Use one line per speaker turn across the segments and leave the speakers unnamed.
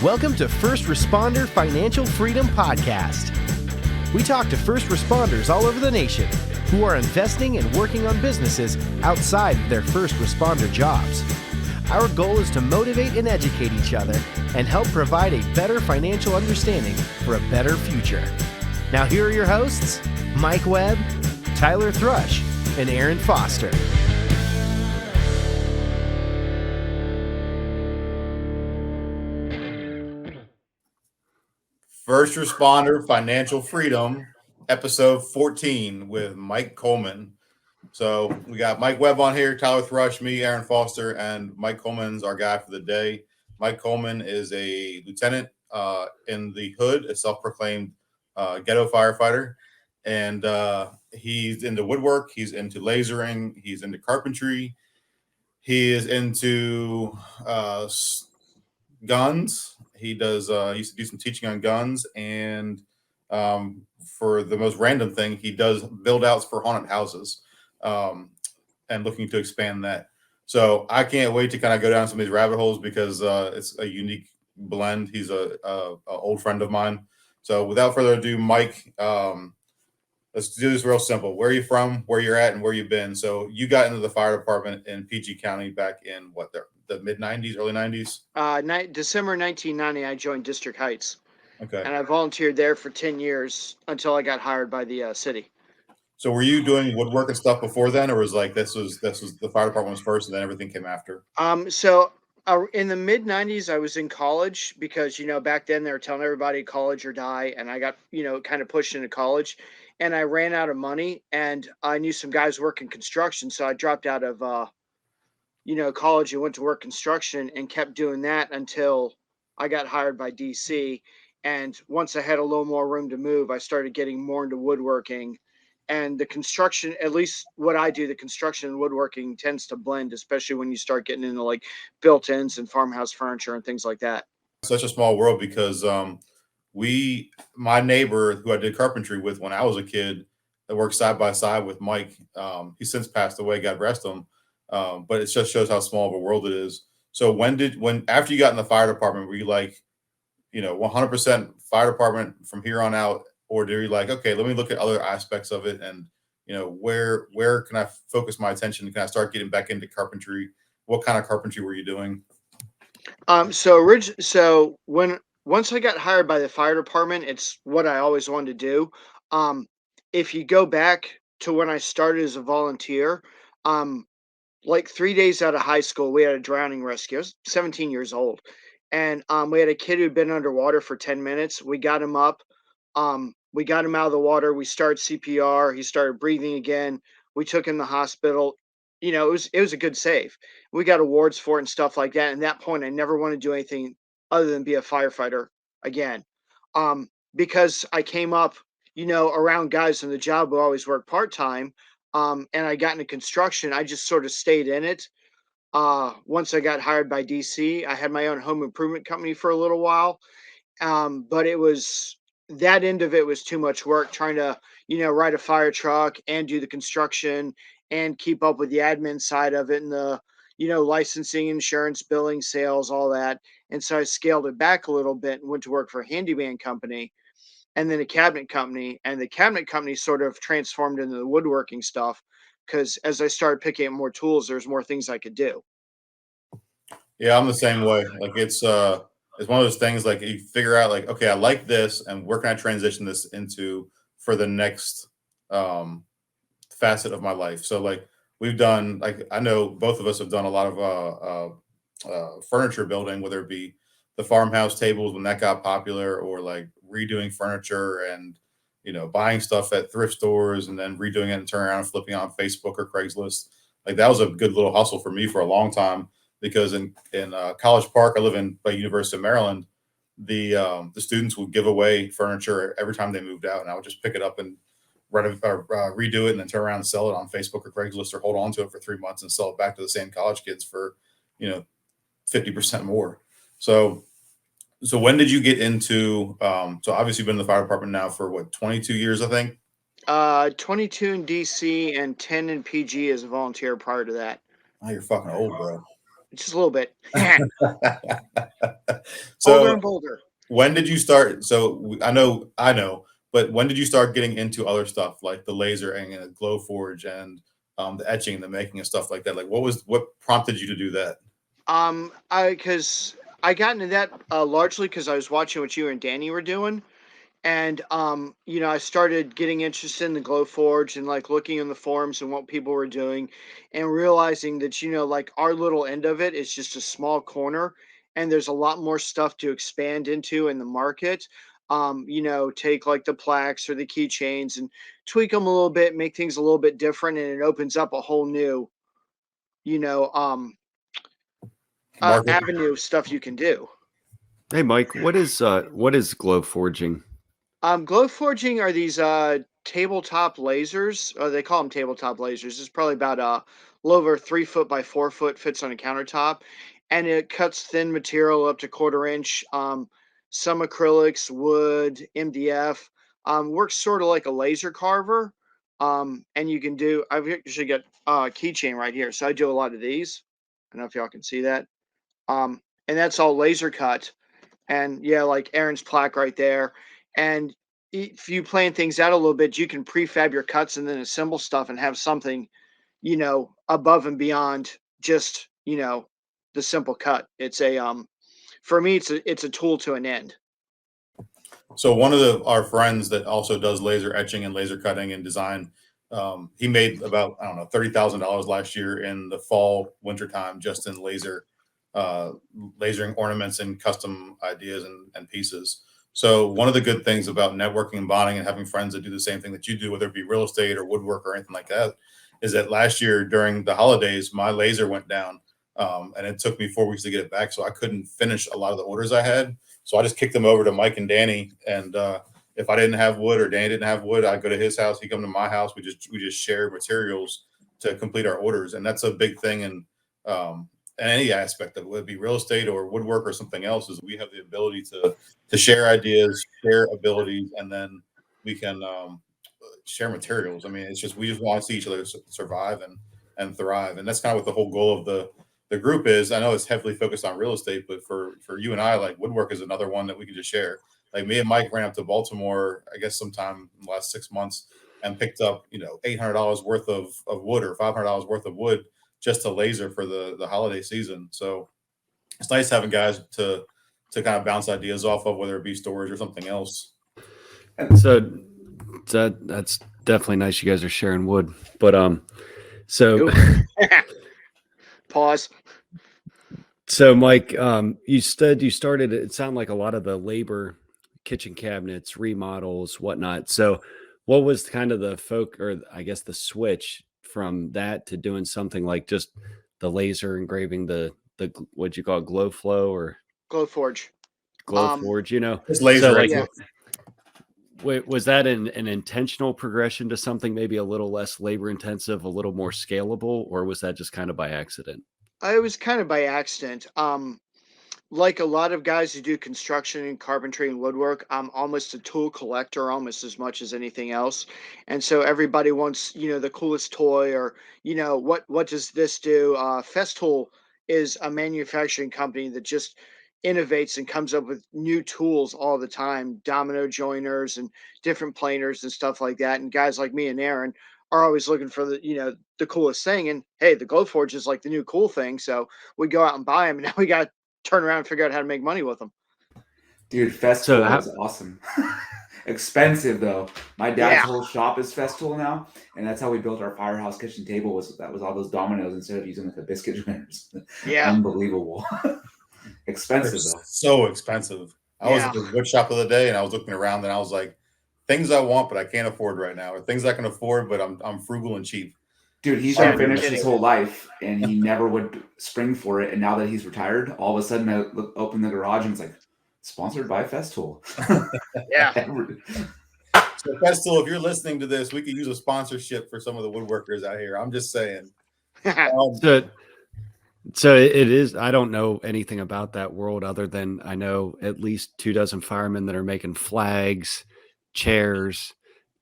Welcome to First Responder Financial Freedom Podcast. We talk to first responders all over the nation who are investing and working on businesses outside of their first responder jobs. Our goal is to motivate and educate each other and help provide a better financial understanding for a better future. Now here are your hosts, Mike Webb, Tyler Thrush, and Aaron Foster.
First Responder Financial Freedom, episode 14 with Mike Coleman. So we got Mike Webb on here, Tyler Thrush, me, Aaron Foster, and Mike Coleman's our guy for the day. Mike Coleman is a lieutenant in the hood, a self-proclaimed ghetto firefighter. And he's into woodwork, he's into lasering, he's into carpentry, he is into guns. He used to do some teaching on guns, and for the most random thing, he does build outs for haunted houses, and looking to expand that. So I can't wait to kind of go down some of these rabbit holes because it's a unique blend. He's a old friend of mine. So without further ado, Mike, let's do this real simple. Where are you from, where you're at, and where you've been? So you got into the fire department in PG County back in the mid-90s, early 90s?
December 1990, I joined District Heights.
Okay.
And I volunteered there for 10 years until I got hired by the city.
So were you doing woodwork and stuff before then, or was like this was the fire department was first and then everything came after?
So in the mid-90s, I was in college because, back then they were telling everybody college or die. And I got, kind of pushed into college. And I ran out of money. And I knew some guys working construction. So I dropped out of college and went to work construction and kept doing that until I got hired by DC. And once I had a little more room to move, I started getting more into woodworking. And the construction, at least what I do, the construction and woodworking tends to blend, especially when you start getting into like built-ins and farmhouse furniture and things like that.
Such a small world because my neighbor who I did carpentry with when I was a kid that worked side by side with Mike, he's since passed away, God rest him. But it just shows how small of a world it is. So after you got in the fire department, were you like, 100% fire department from here on out, or do you like, okay, let me look at other aspects of it, and where can I focus my attention? Can I start getting back into carpentry? What kind of carpentry were you doing?
Once I got hired by the fire department, it's what I always wanted to do. If you go back to when I started as a volunteer, like 3 days out of high school, we had a drowning rescue. I was 17 years old. And we had a kid who'd been underwater for 10 minutes. We got him up. We got him out of the water. We started CPR. He started breathing again. We took him to the hospital. It was a good save. We got awards for it and stuff like that. And at that point, I never want to do anything other than be a firefighter again. Because I came up, around guys in the job who always work part-time. And I got into construction. I just sort of stayed in it. Once I got hired by DC, I had my own home improvement company for a little while. But that end of it was too much work trying to, ride a fire truck and do the construction and keep up with the admin side of it and the, licensing, insurance, billing, sales, all that. And so I scaled it back a little bit and went to work for a handyman company and then a cabinet company. And the cabinet company sort of transformed into the woodworking stuff because as I started picking up more tools, there's more things I could do.
Yeah, I'm the same way. Like it's one of those things like you figure out like, okay, I like this, and where can I transition this into for the next facet of my life? So like we've done, like I know both of us have done a lot of furniture building, whether it be the farmhouse tables when that got popular, or like redoing furniture and buying stuff at thrift stores and then redoing it and turning around and flipping on Facebook or Craigslist. Like that was a good little hustle for me for a long time, because in College Park, I live in by University of Maryland, the students would give away furniture every time they moved out, and I would just pick it up and redo it and then turn around and sell it on Facebook or Craigslist, or hold on to it for 3 months and sell it back to the same college kids for 50% more. So when did you get into, so obviously you've been in the fire department now for what, 22 years, I think?
22 in DC and 10 in PG as a volunteer prior to that.
Oh, you're fucking old, bro.
just a little bit. Bolder
So
and bolder.
when did you start? So I know, but when did you start getting into other stuff like the laser and glow forge and the etching, the making of stuff like that? Like, what prompted you to do that?
Because I got into that largely because I was watching what you and Danny were doing, and I started getting interested in the glow forge and like looking in the forums and what people were doing, and realizing that like our little end of it is just a small corner, and there's a lot more stuff to expand into in the market. Take like the plaques or the keychains and tweak them a little bit, make things a little bit different, and it opens up a whole new you know um
Market.
avenue of stuff you can do.
Hey, Mike, what is glow forging?
Glow forging are these tabletop lasers. They call them tabletop lasers. It's probably about a little over 3 foot by 4 foot, fits on a countertop, and it cuts thin material up to quarter inch. Some acrylics, wood, MDF. Works sort of like a laser carver. And you can do. I've actually got a keychain right here, so I do a lot of these. I don't know if y'all can see that. And that's all laser cut. And yeah, like Aaron's plaque right there. And if you plan things out a little bit, you can prefab your cuts and then assemble stuff and have something, above and beyond just, the simple cut. It's a for me it's a tool to an end.
So one of our friends that also does laser etching and laser cutting and design, he made about, I don't know, $30,000 last year in the fall, winter time, just in lasering ornaments and custom ideas and pieces. So one of the good things about networking and bonding and having friends that do the same thing that you do, whether it be real estate or woodwork or anything like that, is that last year during the holidays, my laser went down, and it took me 4 weeks to get it back. So I couldn't finish a lot of the orders I had. So I just kicked them over to Mike and Danny. And if I didn't have wood or Danny didn't have wood, I'd go to his house. He'd come to my house. We just share materials to complete our orders. And that's a big thing in any aspect of it, whether it be real estate or woodwork or something else, is we have the ability to share ideas, share abilities, and then we can share materials. I mean, it's just we just want to see each other survive and thrive, and that's kind of what the whole goal of the group is. I know it's heavily focused on real estate, but for you and I, like woodwork is another one that we can just share. Like me and Mike ran up to Baltimore, I guess sometime in the last 6 months, and picked up $800 worth of wood or $500 worth of wood just to laser for the holiday season. So it's nice having guys to kind of bounce ideas off of, whether it be storage or something else.
So that's definitely nice. You guys are sharing wood, but so
Pause.
so Mike, you said you started. It sounded like a lot of the labor, kitchen cabinets, remodels, whatnot. So what was kind of the or I guess the switch from that to doing something like just the laser engraving, the what you call it, glow flow or
Glow forge.
glow forge,
It's laser.
So like,
Yeah.
was that an intentional progression to something maybe a little less labor intensive, a little more scalable, or was that just kind of by accident?
It was kind of by accident. Like a lot of guys who do construction and carpentry and woodwork, I'm almost a tool collector almost as much as anything else. And so everybody wants, the coolest toy or, what does this do? Festool is a manufacturing company that just innovates and comes up with new tools all the time, domino joiners and different planers and stuff like that. And guys like me and Aaron are always looking for the coolest thing. And hey, the Glowforge is like the new cool thing. So we go out and buy them, and now we got turn around and figure out how to make money with them.
Dude, Festool is awesome. Expensive though. My dad's whole shop is Festool now, and that's how we built our firehouse kitchen table. Was all those dominoes instead of using like the biscuit joiners.
Yeah,
unbelievable. Expensive though.
So expensive. I was at the wood shop the other day, and I was looking around, and I was like, things I want but I can't afford right now, or things I can afford but I'm frugal and cheap.
Dude, he's been finished his whole life, and he never would spring for it. And now that he's retired, all of a sudden I open the garage and it's like, sponsored by Festool.
Yeah.
So Festool, if you're listening to this, we could use a sponsorship for some of the woodworkers out here. I'm just saying.
So it is. I don't know anything about that world other than I know at least 24 firemen that are making flags, chairs,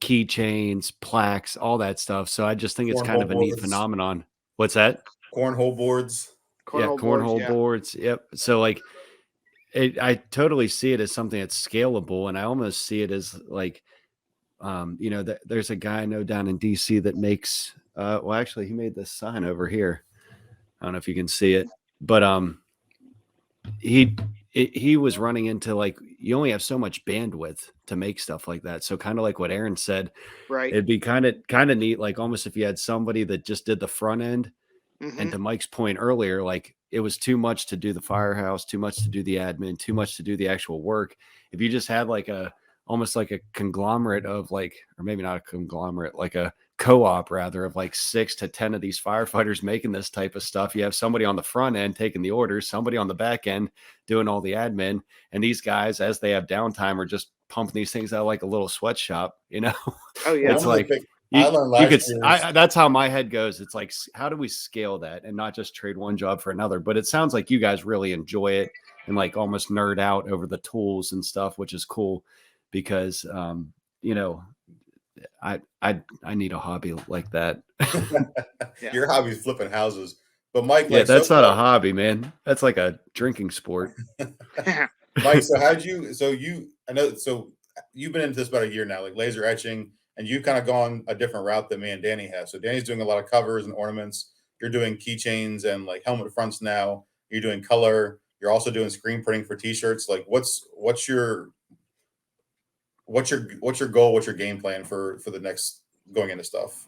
keychains, plaques, all that stuff. So I just think it's kind of a neat phenomenon. What's that?
Cornhole boards.
Cornhole boards,
cornhole
yeah.
boards. Yep. So like I totally see it as something that's scalable, and I almost see it as like there's a guy I know down in DC that makes well, actually he made this sign over here. I don't know if you can see it, but he he was running into like you only have so much bandwidth to make stuff like that. So kind of like what Aaron said,
Right.
it'd be kind of neat, like almost if you had somebody that just did the front end. And
Mm-hmm.
to Mike's point earlier, like it was too much to do the firehouse, too much to do the admin, too much to do the actual work. If you just had like almost like a conglomerate of like, or maybe not a conglomerate, like a co-op rather of like 6 to 10 of these firefighters making this type of stuff. You have somebody on the front end taking the orders, somebody on the back end doing all the admin. And these guys, as they have downtime, are just pumping these things out like a little sweatshop,
Oh
Well,
yeah.
It's
one of the
like,
things I
you
learned
you
last
could
year is
that's how my head goes. It's like, how do we scale that and not just trade one job for another? But it sounds like you guys really enjoy it and like almost nerd out over the tools and stuff, which is cool because you know I need a hobby like that.
Yeah.
your hobby is flipping houses. But Mike,
Yeah,
like so
that's not a hobby, man. That's like a drinking sport.
Mike, so how'd you I know so you've been into this about a year now, like laser etching, and you've kind of gone a different route than me and Danny have. So Danny's doing a lot of covers and ornaments. You're doing keychains and like helmet fronts now. You're doing color. You're also doing screen printing for t-shirts. Like what's your goal? What's your game plan for the next going into stuff?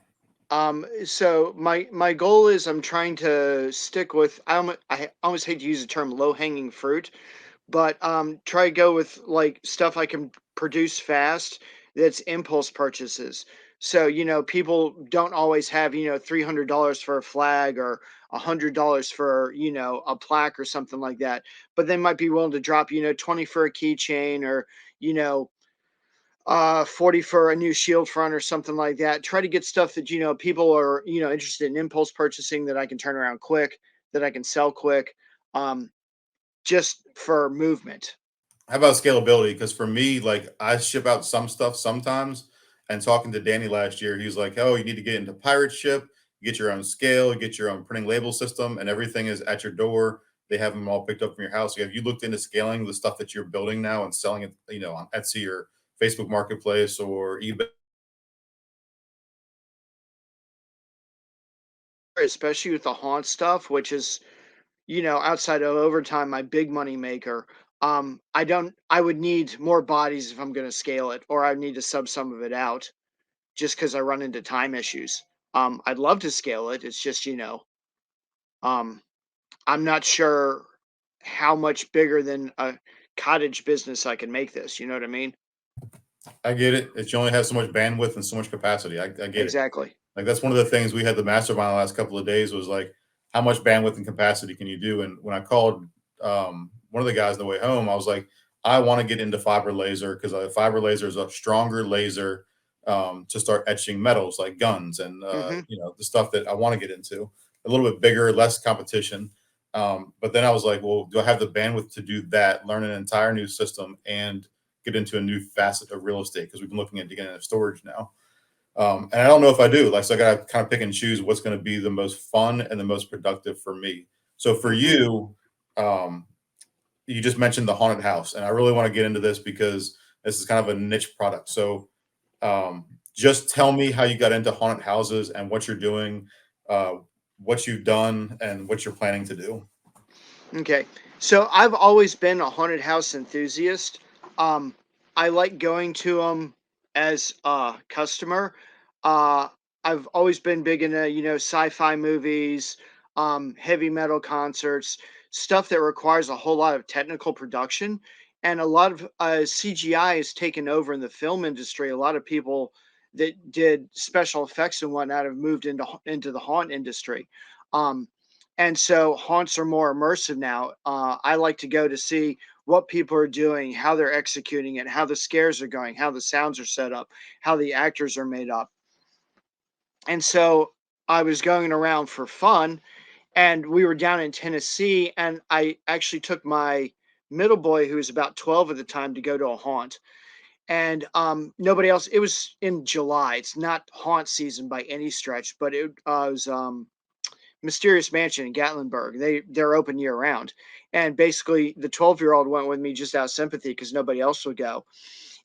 So my goal is I'm trying to stick with I almost hate to use the term low hanging fruit, but try to go with like stuff I can produce fast that's impulse purchases. So people don't always have $300 for a flag or $100 for a plaque or something like that, but they might be willing to drop 20 for a keychain or you know 40 for a new shield front or something like that. Try to get stuff that people are interested in impulse purchasing, that I can turn around quick, that I can sell quick, um, just for movement.
How about scalability? Because for me, like I ship out some stuff sometimes. And talking to Danny last year, he was like, "Oh, you need to get into pirate ship, get your own scale, get your own printing label system, and everything is at your door. They have them all picked up from your house." Have you looked into scaling the stuff that you're building now and selling it, on Etsy or Facebook Marketplace or eBay?
Especially with the haunt stuff, which is outside of overtime, my big money maker. I would need more bodies if I'm going to scale it, or I need to sub some of it out just because I run into time issues. I'd love to scale it. It's just um, I'm not sure how much bigger than a cottage business I can make this. You know what I mean?
I get it. It's you only have so much bandwidth and so much capacity. I get it.
Exactly.
Like that's one of the things we had the mastermind the last couple of days was like, how much bandwidth and capacity can you do? And when I called one of the guys on the way home, I was like, I want to get into fiber laser because fiber laser is a stronger laser to start etching metals like guns and
Hmm.
the stuff that I want to get into. A little bit bigger, less competition. But then I was like, well, do I have the bandwidth to do that? Learn an entire new system and get into a new facet of real estate because we've been looking at getting into storage now. And I don't know if I do. Like, so I got to kind of pick and choose what's going to be the most fun and the most productive for me. So for
Hmm.
you, um, you just mentioned the haunted house, and I really want to get into this because this is kind of a niche product. So just tell me how you got into haunted houses and what you're doing, uh, what you've done, and what you're planning to do.
Okay. So I've always been a haunted house enthusiast. Um, I like going to them as a customer. Uh, I've always been big into, sci-fi movies, heavy metal concerts, stuff that requires a whole lot of technical production. And a lot of CGI has taken over in the film industry. A lot of people that did special effects and whatnot have moved into the haunt industry. Um, and so haunts are more immersive now. I like to go to see what people are doing, how they're executing it, how the scares are going, how the sounds are set up, how the actors are made up. And so I was going around for fun, and we were down in Tennessee, and I actually took my middle boy, who was about 12 at the time, to go to a haunt. And nobody else. It was in July. It's not haunt season by any stretch, but it was Mysterious Mansion in Gatlinburg. They're open year round. And basically the 12-year-old went with me just out of sympathy because nobody else would go.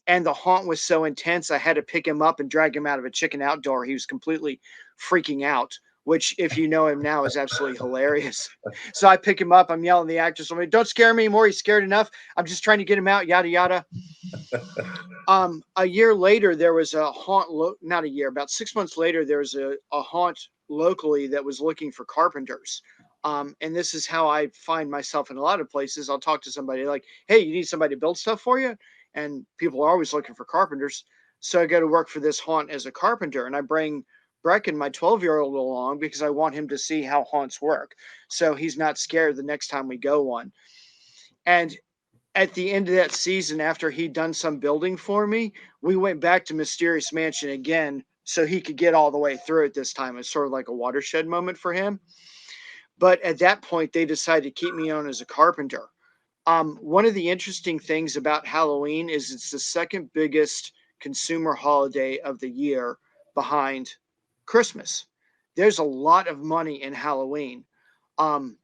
And the haunt was so intense, I had to pick him up and drag him out of a chicken outdoor. He was completely freaking out, which, if you know him now, is absolutely hilarious. So I pick him up. I'm yelling at the actress, I'm like, don't scare him anymore. He's scared enough. I'm just trying to get him out, yada, yada. A year later, there was a haunt, not a year, about 6 months later, there was a haunt locally that was looking for carpenters. And this is how I find myself in a lot of places. I'll talk to somebody like, hey, you need somebody to build stuff for you? And people are always looking for carpenters. So I go to work for this haunt as a carpenter, and I bring Brecken, my 12-year-old, along because I want him to see how haunts work. So he's not scared the next time we go one. And at the end of that season, after he'd done some building for me, we went back to Mysterious Mansion again so he could get all the way through it this time. It's sort of like a watershed moment for him. But at that point, they decided to keep me on as a carpenter. One of the interesting things about Halloween is it's the second biggest consumer holiday of the year behind Christmas. There's a lot of money in Halloween. Um,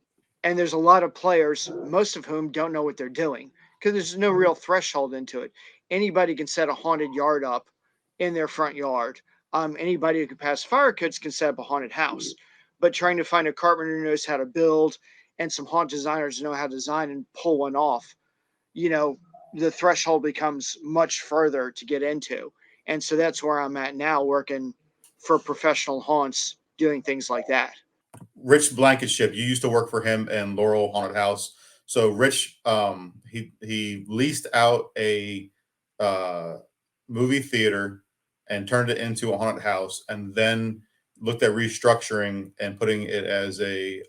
and there's a lot of players, most of whom don't know what they're doing because there's no real threshold into it. Anybody can set a haunted yard up in their front yard. Anybody who can pass fire codes can set up a haunted house. But trying to find a carpenter who knows how to build and some haunt designers who know how to design and pull one off, the threshold becomes much further to get into. And so that's where I'm at now, working for professional haunts, doing things like that.
Rich Blankenship, you used to work for him in Laurel Haunted House. So Rich, he leased out a movie theater and turned it into a haunted house, and then looked at restructuring and putting it as a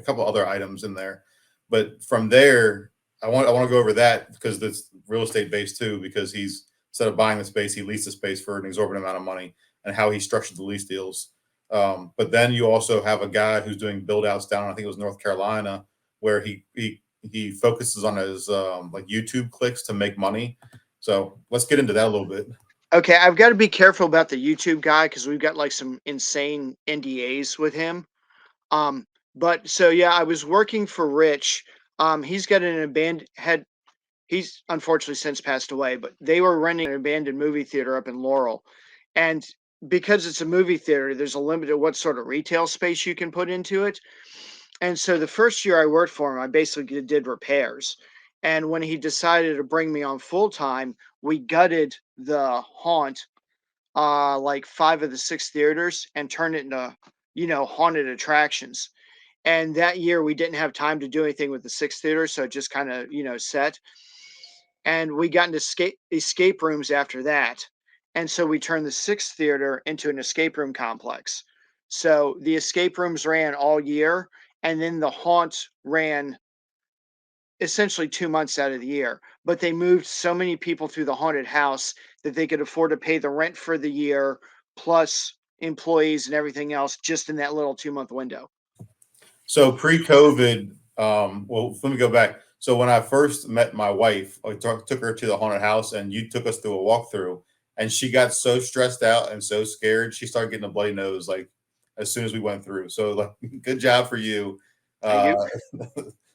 couple other items in there. But from there, I want to go over that because that's real estate based too. Because he's, instead of buying the space, he leased the space for an exorbitant amount of money, and how he structured the lease deals. But then you also have a guy who's doing build outs down, I think it was North Carolina, where he focuses on his like YouTube clicks to make money. So let's get into that a little bit.
Okay, I've got to be careful about the YouTube guy because we've got like some insane NDAs with him. But so yeah, I was working for Rich. He's got an abandoned had he's unfortunately since passed away, but they were renting an abandoned movie theater up in Laurel. And because it's a movie theater, there's a limit to what sort of retail space you can put into it. And so the first year I worked for him, I basically did repairs. And when he decided to bring me on full time, we gutted the haunt, like 5 of the 6 theaters, and turned it into, haunted attractions. And that year we didn't have time to do anything with the 6 theaters, so it just kind of, set. And we got into escape rooms after that. And so we turned the 6th theater into an escape room complex. So the escape rooms ran all year, and then the haunt ran essentially 2 months out of the year. But they moved so many people through the haunted house that they could afford to pay the rent for the year plus employees and everything else just in that little 2-month window.
So pre-COVID, well, let me go back. So when I first met my wife, I took her to the haunted house, and you took us through a walkthrough, and she got so stressed out and so scared, she started getting a bloody nose like as soon as we went through. So like, good job for you.
Thank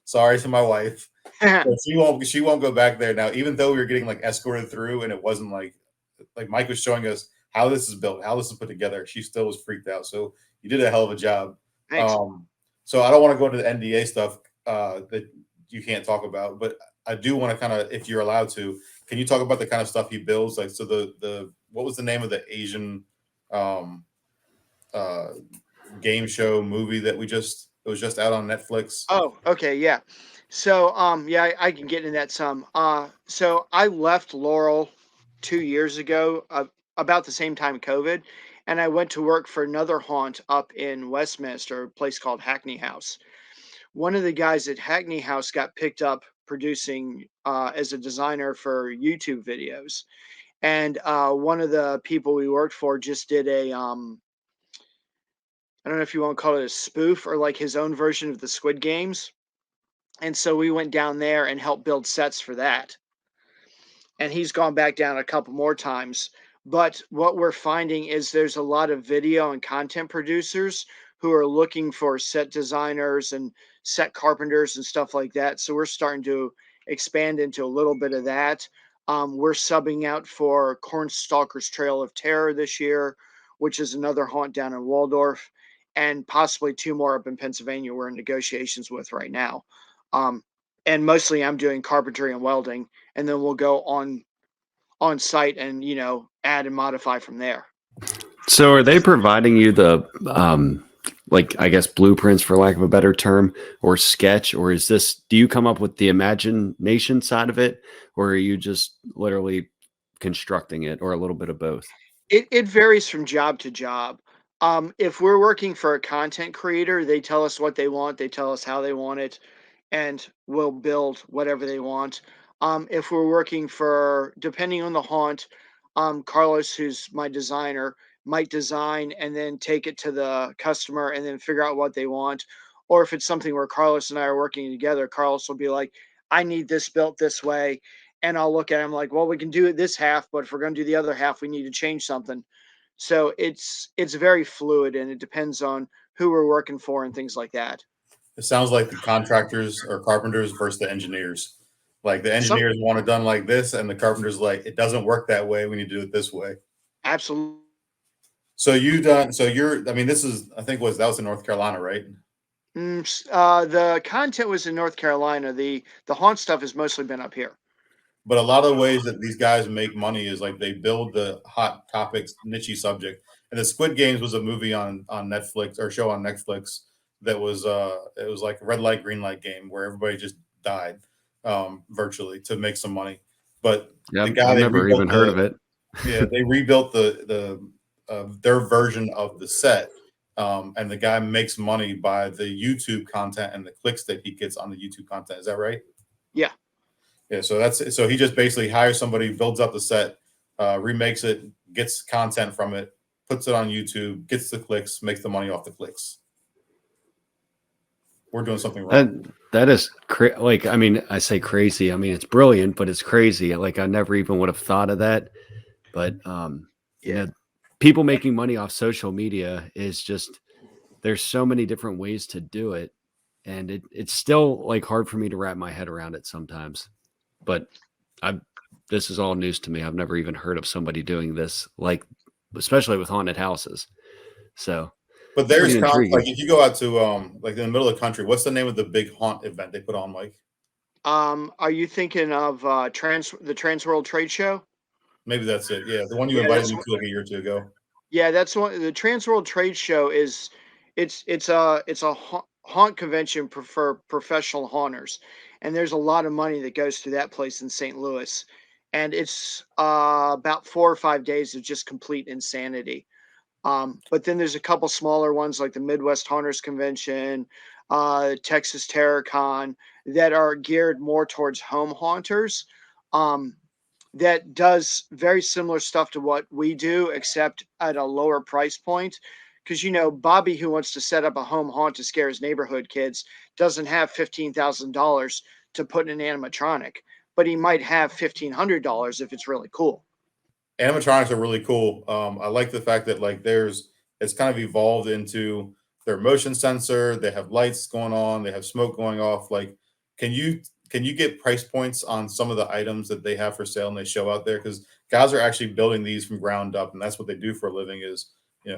Sorry to my wife.
you.
So she won't go back there now, even though we were getting like escorted through, and it wasn't like Mike was showing us how this is built, how this is put together. She still was freaked out. So you did a hell of a job.
Thanks.
So I don't want to go into the NDA stuff that you can't talk about, but I do want to kind of, if you're allowed to, can you talk about the kind of stuff he builds? Like, so the what was the name of the Asian game show movie that it was just out on Netflix?
Oh, okay, yeah. So, yeah, I can get into that some. So I left Laurel 2 years ago, about the same time COVID, and I went to work for another haunt up in Westminster, a place called Hackney House. One of the guys at Hackney House got picked up producing as a designer for YouTube videos, and one of the people we worked for just did a I don't know if you want to call it a spoof or like his own version of the Squid Games. And so we went down there and helped build sets for that. And he's gone back down a couple more times. But what we're finding is there's a lot of video and content producers who are looking for set designers and set carpenters and stuff like that. So we're starting to expand into a little bit of that. We're subbing out for Cornstalker's Trail of Terror this year, which is another haunt down in Waldorf, and possibly two more up in Pennsylvania we're in negotiations with right now. Um, and mostly I'm doing carpentry and welding, and then we'll go on site and add and modify from there.
So are they providing you the like, I guess, blueprints, for lack of a better term, or sketch, or is this, do you come up with the imagination side of it, or are you just literally constructing it, or a little bit of both?
It varies from job to job. If we're working for a content creator, they tell us what they want, they tell us how they want it, and we'll build whatever they want. If we're working for, depending on the haunt, Carlos, who's my designer, might design and then take it to the customer and then figure out what they want. Or if it's something where Carlos and I are working together, Carlos will be like, I need this built this way. And I'll look at him like, well, we can do it this half, but if we're going to do the other half, we need to change something. So it's very fluid, and it depends on who we're working for and things like that.
It sounds like the contractors or carpenters versus the engineers. Like the
Some
engineers want it done like this, and the carpenters like it doesn't work that way. We need to do it this way.
Absolutely.
So you done? So you're? I mean, this is. I think that was in North Carolina, right?
The content was in North Carolina. The haunt stuff has mostly been up here.
But a lot of ways that these guys make money is like they build the hot topics, niche subject. And the Squid Games was a movie on Netflix, or show on Netflix, that was it was like a red light, green light game where everybody just died virtually to make some money. But
Yeah,
the guy
I've
they
never
rebuilt
even heard of it.
yeah, they rebuilt their version of the set. And the guy makes money by the YouTube content and the clicks that he gets on the YouTube content. Is that right?
Yeah.
Yeah, so he just basically hires somebody, builds up the set, remakes it, gets content from it, puts it on YouTube, gets the clicks, makes the money off the clicks. We're doing something wrong.
That is like, I mean, I say crazy. I mean, it's brilliant, but it's crazy. Like, I never even would have thought of that. But people making money off social media is just, there's so many different ways to do it, and it's still like hard for me to wrap my head around it sometimes. But this is all news to me. I've never even heard of somebody doing this, like, especially with haunted houses. So,
but there's like, if you go out to like in the middle of the country, what's the name of the big haunt event they put on, Mike?
Are you thinking of the Trans World Trade Show?
Maybe that's it. Yeah, the one you invited me to like a year or two ago.
Yeah, that's one. The Trans World Trade Show is it's a haunt convention for professional haunters, and there's a lot of money that goes to that place in St. Louis, and it's about 4 or 5 days of just complete insanity. But then there's a couple smaller ones like the Midwest Haunters Convention, Texas Terror Con, that are geared more towards home haunters. That does very similar stuff to what we do, except at a lower price point. Because, Bobby, who wants to set up a home haunt to scare his neighborhood kids, doesn't have $15,000 to put in an animatronic, but he might have $1,500 if it's really cool.
Animatronics are really cool. I like the fact that like it's kind of evolved into their motion sensor. They have lights going on. They have smoke going off. Like, can you get price points on some of the items that they have for sale and they show out there? Because guys are actually building these from ground up, and that's what they do for a living is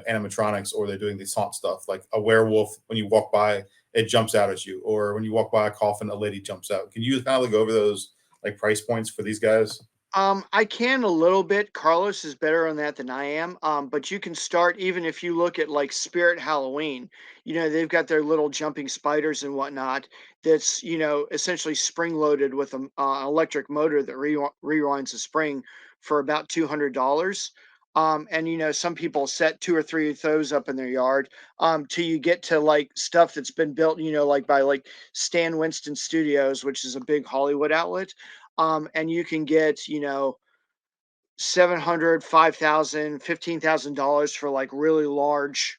animatronics, or they're doing this haunt stuff like a werewolf. When you walk by, it jumps out at you, or when you walk by a coffin, a lady jumps out. Can you kind of go over those like price points for these guys?
I can a little bit. Carlos is better on that than I am. But you can start, even if you look at like Spirit Halloween, they've got their little jumping spiders and whatnot. That's, essentially spring loaded with an electric motor that rewinds the spring for about $200. And some people set 2 or 3 of those up in their yard, till you get to like stuff that's been built, like by like Stan Winston Studios, which is a big Hollywood outlet. And you can get, $700, $5,000, $15,000 for like really large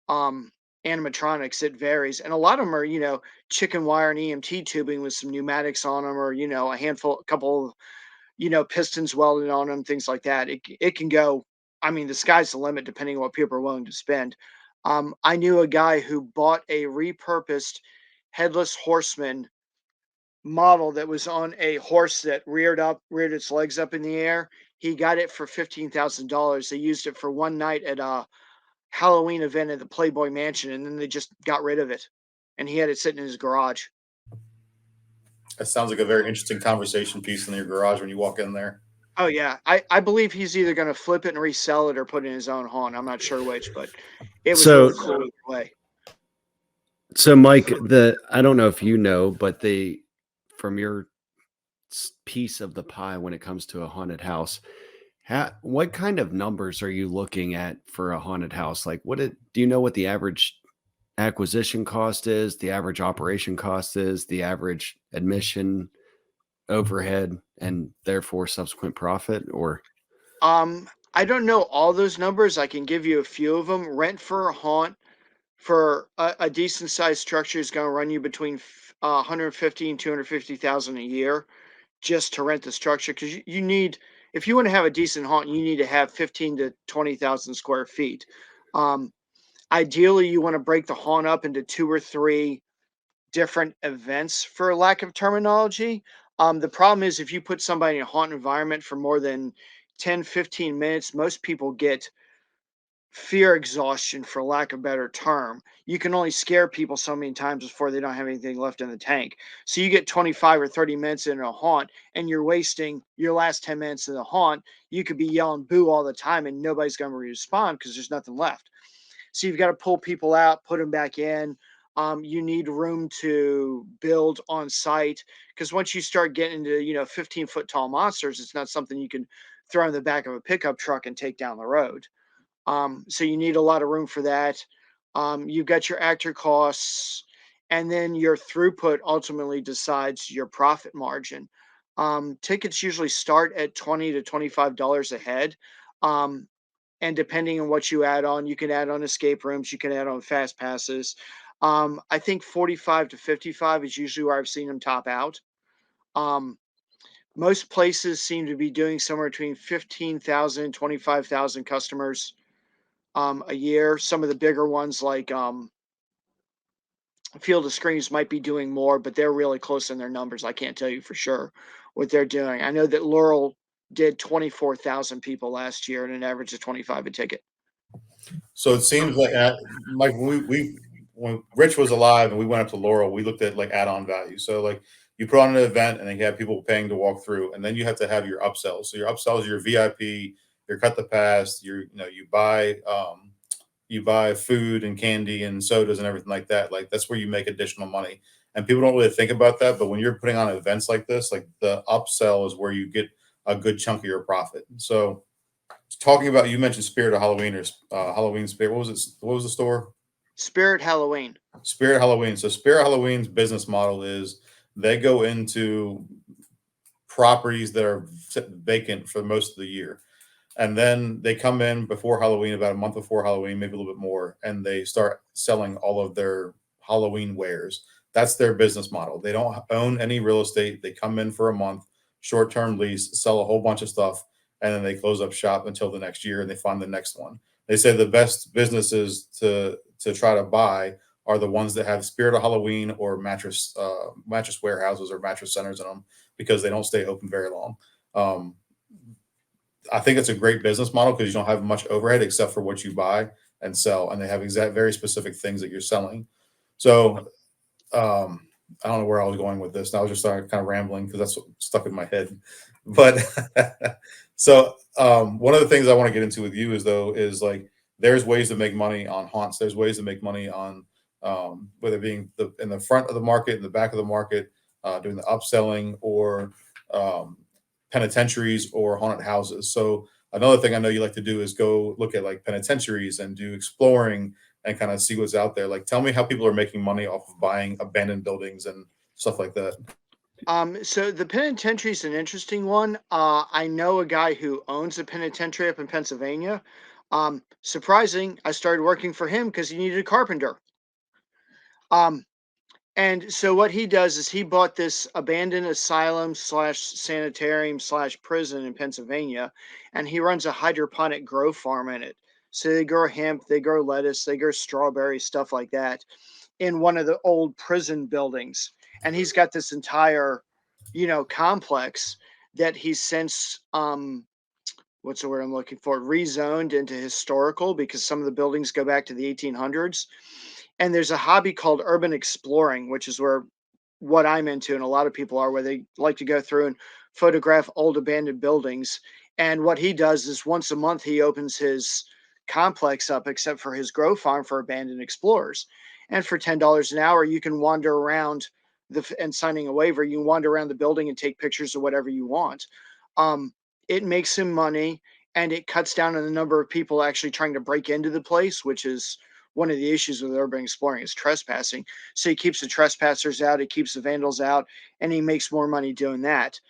animatronics. It varies, and a lot of them are, chicken wire and EMT tubing with some pneumatics on them, or a couple of pistons welded on them, things like that. It can go. I mean, the sky's the limit depending on what people are willing to spend. I knew a guy who bought a repurposed headless horseman model that was on a horse that reared its legs up in the air. He got it for $15,000. They used it for one night at a Halloween event at the Playboy Mansion, and then they just got rid of it. And he had it sitting in his garage.
That sounds like a very interesting conversation piece in your garage when you walk in there.
Oh yeah, I believe he's either going to flip it and resell it or put it in his own haunt. I'm not sure which, but it was really cool either way.
So, Mike, I don't know if you know, but from your piece of the pie when it comes to a haunted house, what kind of numbers are you looking at for a haunted house? Like, do you know what the average acquisition cost is, the average operation cost is, the average admission overhead, and therefore subsequent profit? Or
I don't know all those numbers. I can give you a few of them. Rent for a haunt for a decent sized structure is going to run you between 150 and 250,000 a year just to rent the structure, because you need, if you want to have a decent haunt, you need to have 15 to 20,000 square feet. Ideally, you want to break the haunt up into 2 or 3 different events, for lack of terminology. The problem is if you put somebody in a haunt environment for more than 10, 15 minutes, most people get fear exhaustion, for lack of a better term. You can only scare people so many times before they don't have anything left in the tank. So you get 25 or 30 minutes in a haunt and you're wasting your last 10 minutes in the haunt. You could be yelling boo all the time and nobody's going to respond because there's nothing left. So you've got to pull people out, put them back in. You need room to build on site, because once you start getting into 15-foot tall monsters, it's not something you can throw in the back of a pickup truck and take down the road. So you need a lot of room for that. You've got your actor costs, and then your throughput ultimately decides your profit margin. Tickets usually start at $20 to $25 a head. And depending on what you add on, you can add on escape rooms, you can add on fast passes. I think 45 to 55 is usually where I've seen them top out. Most places seem to be doing somewhere between 15,000 and 25,000 customers a year. Some of the bigger ones like Field of Screams might be doing more, but they're really close in their numbers. I can't tell you for sure what they're doing. I know that Laurel did 24,000 people last year at an average of 25 a ticket.
So it seems like, Mike, when Rich was alive and we went up to Laurel, we looked at like add-on value. So like you put on an event and then you have people paying to walk through, and then you have to have your upsells. So your upsells, your VIP, your cut the pass, you buy food and candy and sodas and everything like that. Like that's where you make additional money. And people don't really think about that, but when you're putting on events like this, like the upsell is where you get a good chunk of your profit. So talking about, you mentioned Spirit of Halloween, or Halloween Spirit. What was it? What was the store?
Spirit Halloween.
Spirit Halloween. So Spirit Halloween's business model is they go into properties that are vacant for most of the year. And then they come in before Halloween, about a month before Halloween, maybe a little bit more, and they start selling all of their Halloween wares. That's their business model. They don't own any real estate. They come in for a month, short-term lease, sell a whole bunch of stuff, and then they close up shop until the next year and they find the next one. They say the best businesses to try to buy are the ones that have Spirit of Halloween or mattress warehouses or mattress centers in them, because they don't stay open very long. I think it's a great business model because you don't have much overhead except for what you buy and sell, and they have very specific things that you're selling. So I don't know where I was going with this. And I was just kind of rambling because that's what stuck in my head. But so one of the things I want to get into with you is like there's ways to make money on haunts. There's ways to make money on whether being in the front of the market, in the back of the market, doing the upselling, or penitentiaries or haunted houses. So another thing I know you like to do is go look at like penitentiaries and do exploring and kind of see what's out there. Like, tell me how people are making money off of buying abandoned buildings and stuff like that.
So the penitentiary is an interesting one. I know a guy who owns a penitentiary up in Pennsylvania. Surprising, I started working for him because he needed a carpenter. And so what he does is he bought this abandoned asylum / sanitarium / prison in Pennsylvania, and he runs a hydroponic grow farm in it. So they grow hemp, they grow lettuce, they grow strawberries, stuff like that, in one of the old prison buildings. And he's got this entire, complex that he's since what's the word I'm looking for? Rezoned into historical, because some of the buildings go back to the 1800s. And there's a hobby called urban exploring, which is where what I'm into, and a lot of people are, where they like to go through and photograph old abandoned buildings. And what he does is once a month he opens his complex up, except for his grow farm, for abandoned explorers. And for $10 an hour, you can wander around and signing a waiver, you can wander around the building and take pictures of whatever you want. Um, it makes him money, and it cuts down on the number of people actually trying to break into the place, which is one of the issues with urban exploring, is trespassing. So he keeps the trespassers out, he keeps the vandals out, and he makes more money doing that.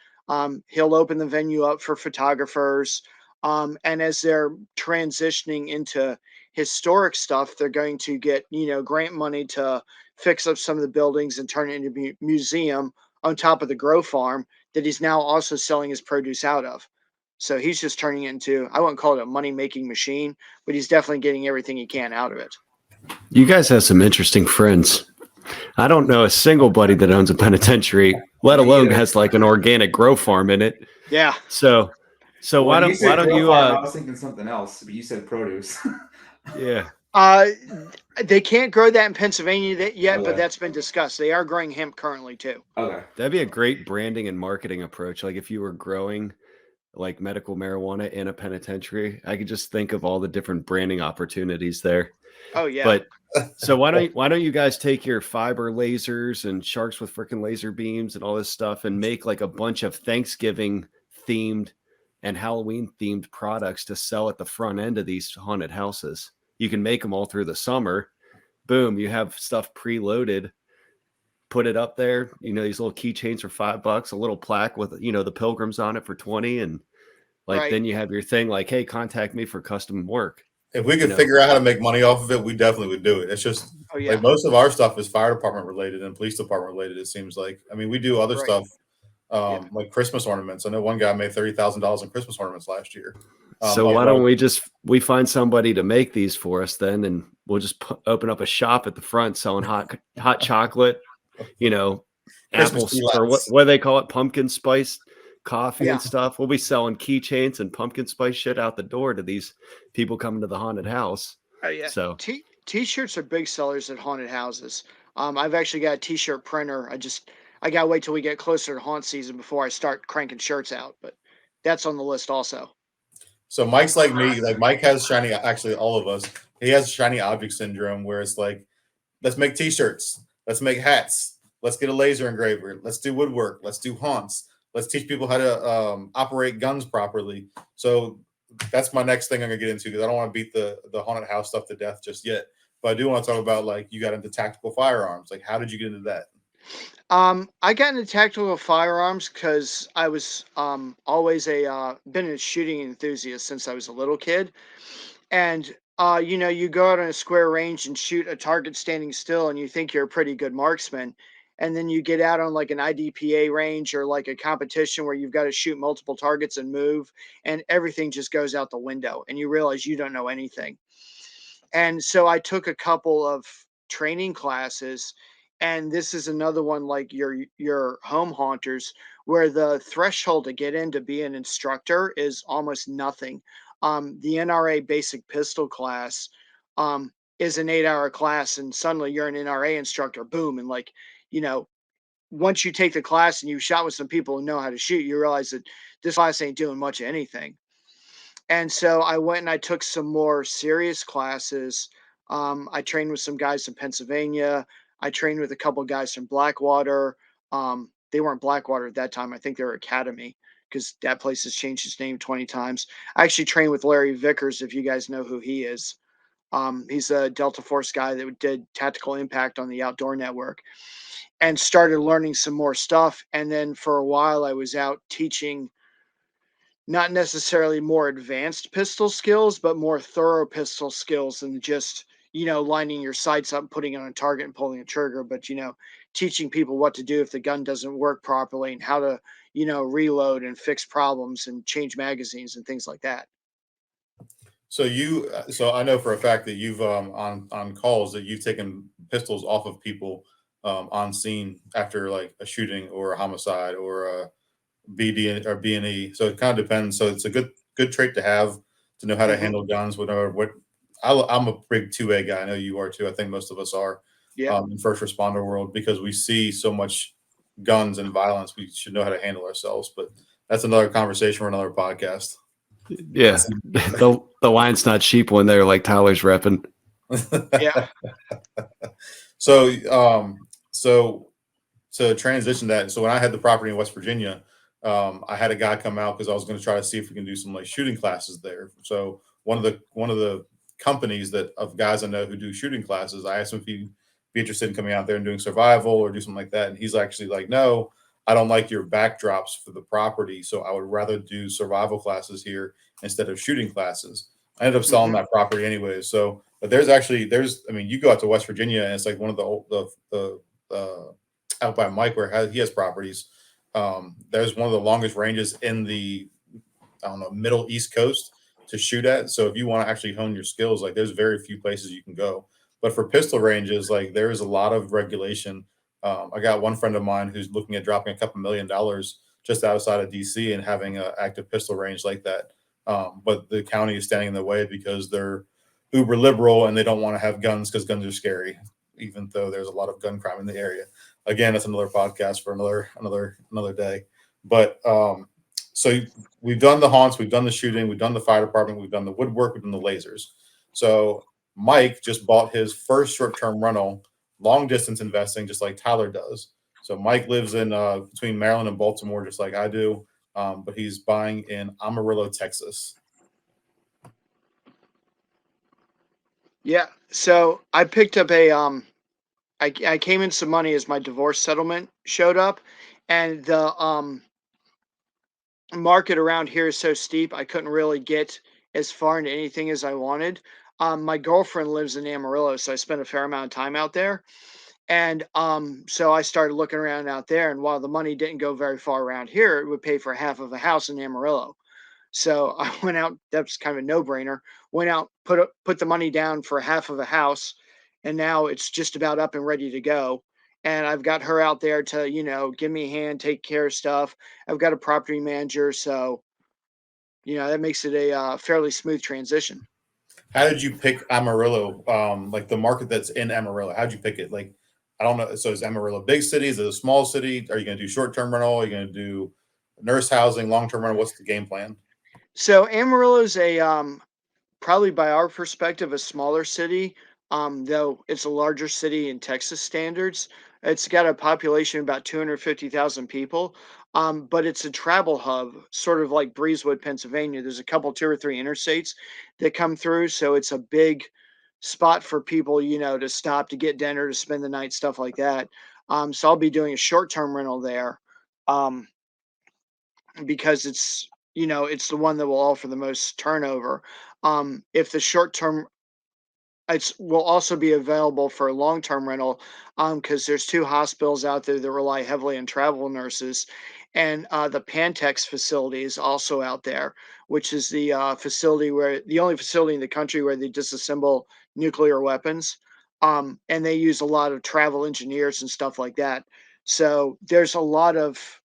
He'll open the venue up for photographers. And as they're transitioning into historic stuff, they're going to get, grant money to fix up some of the buildings and turn it into a museum on top of the grow farm that he's now also selling his produce out of. So he's just turning it into, I wouldn't call it a money making machine, but he's definitely getting everything he can out of it.
You guys have some interesting friends. I don't know a single buddy that owns a penitentiary, let alone has like an organic grow farm in it.
Yeah.
So why don't you?
I was thinking something else, but you said produce.
Yeah.
They can't grow that in Pennsylvania yet,
Okay.
but that's been discussed. They are growing hemp currently too.
Okay.
That'd be a great branding and marketing approach. Like if you were growing like medical marijuana in a penitentiary, I could just think of all the different branding opportunities there.
Oh yeah.
But so why don't you guys take your fiber lasers and sharks with freaking laser beams and all this stuff and make like a bunch of Thanksgiving themed and Halloween themed products to sell at the front end of these haunted houses? You can make them all through the summer. Boom, you have stuff preloaded. Put it up there. These little keychains for $5, a little plaque with the pilgrims on it for 20, and like
Right.
then you have your thing like, hey, contact me for custom work.
If we could figure out how to make money off of it, we definitely would do it. It's just like most of our stuff is fire department related and police department related. It seems like, I mean, we do other stuff like Christmas ornaments. I know one guy made $30,000 in Christmas ornaments last year.
So why don't we find somebody to make these for us then, and we'll just open up a shop at the front selling hot chocolate, apples, or what do they call it, pumpkin spice coffee and stuff. We'll be selling keychains and pumpkin spice shit out the door to these people coming to the haunted house.
Oh yeah.
So
t-shirts are big sellers at haunted houses. I've actually got a t-shirt printer. I gotta wait till we get closer to haunt season before I start cranking shirts out, but that's on the list also.
So Mike's like me. Like Mike has shiny, actually all of us, he has shiny object syndrome, where it's like, let's make t-shirts, let's make hats, let's get a laser engraver, let's do woodwork, let's do haunts, let's teach people how to operate guns properly. So that's my next thing I'm gonna get into, because I don't want to beat the haunted house stuff to death just yet. But I do want to talk about, like, you got into tactical firearms. Like, how did you get into that?
I got into tactical firearms because I was always been a shooting enthusiast since I was a little kid. And you go out on a square range and shoot a target standing still, and you think you're a pretty good marksman. And then you get out on like an IDPA range or like a competition where you've got to shoot multiple targets and move, and everything just goes out the window, and you realize you don't know anything. And so I took a couple of training classes, and this is another one like your home haunters, where the threshold to get in to be an instructor is almost nothing. The NRA basic pistol class is an 8-hour class, and suddenly you're an NRA instructor. Boom. And like, once you take the class and you shot with some people who know how to shoot, you realize that this class ain't doing much of anything. And so I went and I took some more serious classes. I trained with some guys in Pennsylvania. I trained with a couple of guys from Blackwater. They weren't Blackwater at that time. I think they were Academy, because that place has changed its name 20 times. I actually trained with Larry Vickers, if you guys know who he is. He's a Delta Force guy that did Tactical Impact on the Outdoor Network, and started learning some more stuff. And then for a while I was out teaching not necessarily more advanced pistol skills, but more thorough pistol skills than just, lining your sights up, putting it on a target and pulling a trigger, but, teaching people what to do if the gun doesn't work properly, and how to, reload and fix problems and change magazines and things like that.
So I know for a fact that you've on calls that you've taken pistols off of people on scene after like a shooting or a homicide or a BD or B&E. So it kind of depends. So it's a good trait to have to know how to
Hmm.
handle guns. Whatever. I'm a big 2A guy. I know you are too. I think most of us are
Yeah.
in first responder world because we see so much guns and violence. We should know how to handle ourselves. But that's another conversation for another podcast.
Yeah, the line's not sheep when they're like Tyler's repping.
Yeah.
So, so to transition that, so when I had the property in West Virginia, I had a guy come out because I was going to try to see if we can do some like shooting classes there. So one of the companies that of guys I know who do shooting classes, I asked him if he'd be interested in coming out there and doing survival or do something like that, and he's actually like, no, I don't like your backdrops for the property, so I would rather do survival classes here instead of shooting classes. I ended up selling
Hmm.
that property anyway. So, but I mean, you go out to West Virginia and it's like one of the old, out by Mike where he has properties. There's one of the longest ranges in the I don't know middle East Coast to shoot at. So if you want to actually hone your skills, like there's very few places you can go. But for pistol ranges, like there is a lot of regulation. I got one friend of mine who's looking at dropping a couple $1 million just outside of DC and having an active pistol range like that. But the county is standing in the way because they're uber liberal and they don't want to have guns because guns are scary, even though there's a lot of gun crime in the area. Again, that's another podcast for another day. But so we've done the haunts, we've done the shooting, we've done the fire department, we've done the woodwork, we've done the lasers. So Mike just bought his first short-term rental, long distance investing, just like Tyler does. So Mike lives in between Maryland and Baltimore, just like I do, but he's buying in Amarillo, Texas.
Yeah. So I picked up I came in some money as my divorce settlement showed up, and the market around here is so steep I couldn't really get as far into anything as I wanted. My girlfriend lives in Amarillo, so I spent a fair amount of time out there. And so I started looking around out there, and while the money didn't go very far around here, it would pay for half of a house in Amarillo. So I went out. That's kind of a no-brainer. Went out, put the money down for half of a house, and now it's just about up and ready to go. And I've got her out there to, give me a hand, take care of stuff. I've got a property manager, so that makes it a fairly smooth transition.
How did you pick Amarillo? Like the market that's in Amarillo. How'd you pick it? Like, I don't know. So is Amarillo a big city? Is it a small city? Are you going to do short-term rental? Are you going to do nurse housing, long-term rental? What's the game plan?
So Amarillo is a probably by our perspective, a smaller city, though it's a larger city in Texas standards. It's got a population of about 250,000 people, but it's a travel hub, sort of like Breezewood, Pennsylvania. There's a couple, two or three interstates that come through, so it's a big spot for people, to stop to get dinner, to spend the night, stuff like that. So I'll be doing a short-term rental there, um, because it's the one that will offer the most turnover. If the short term It's will also be available for long-term rental, because there's 2 hospitals out there that rely heavily on travel nurses, and, the Pantex facility is also out there, which is the only facility in the country where they disassemble nuclear weapons, and they use a lot of travel engineers and stuff like that. So, there's a lot of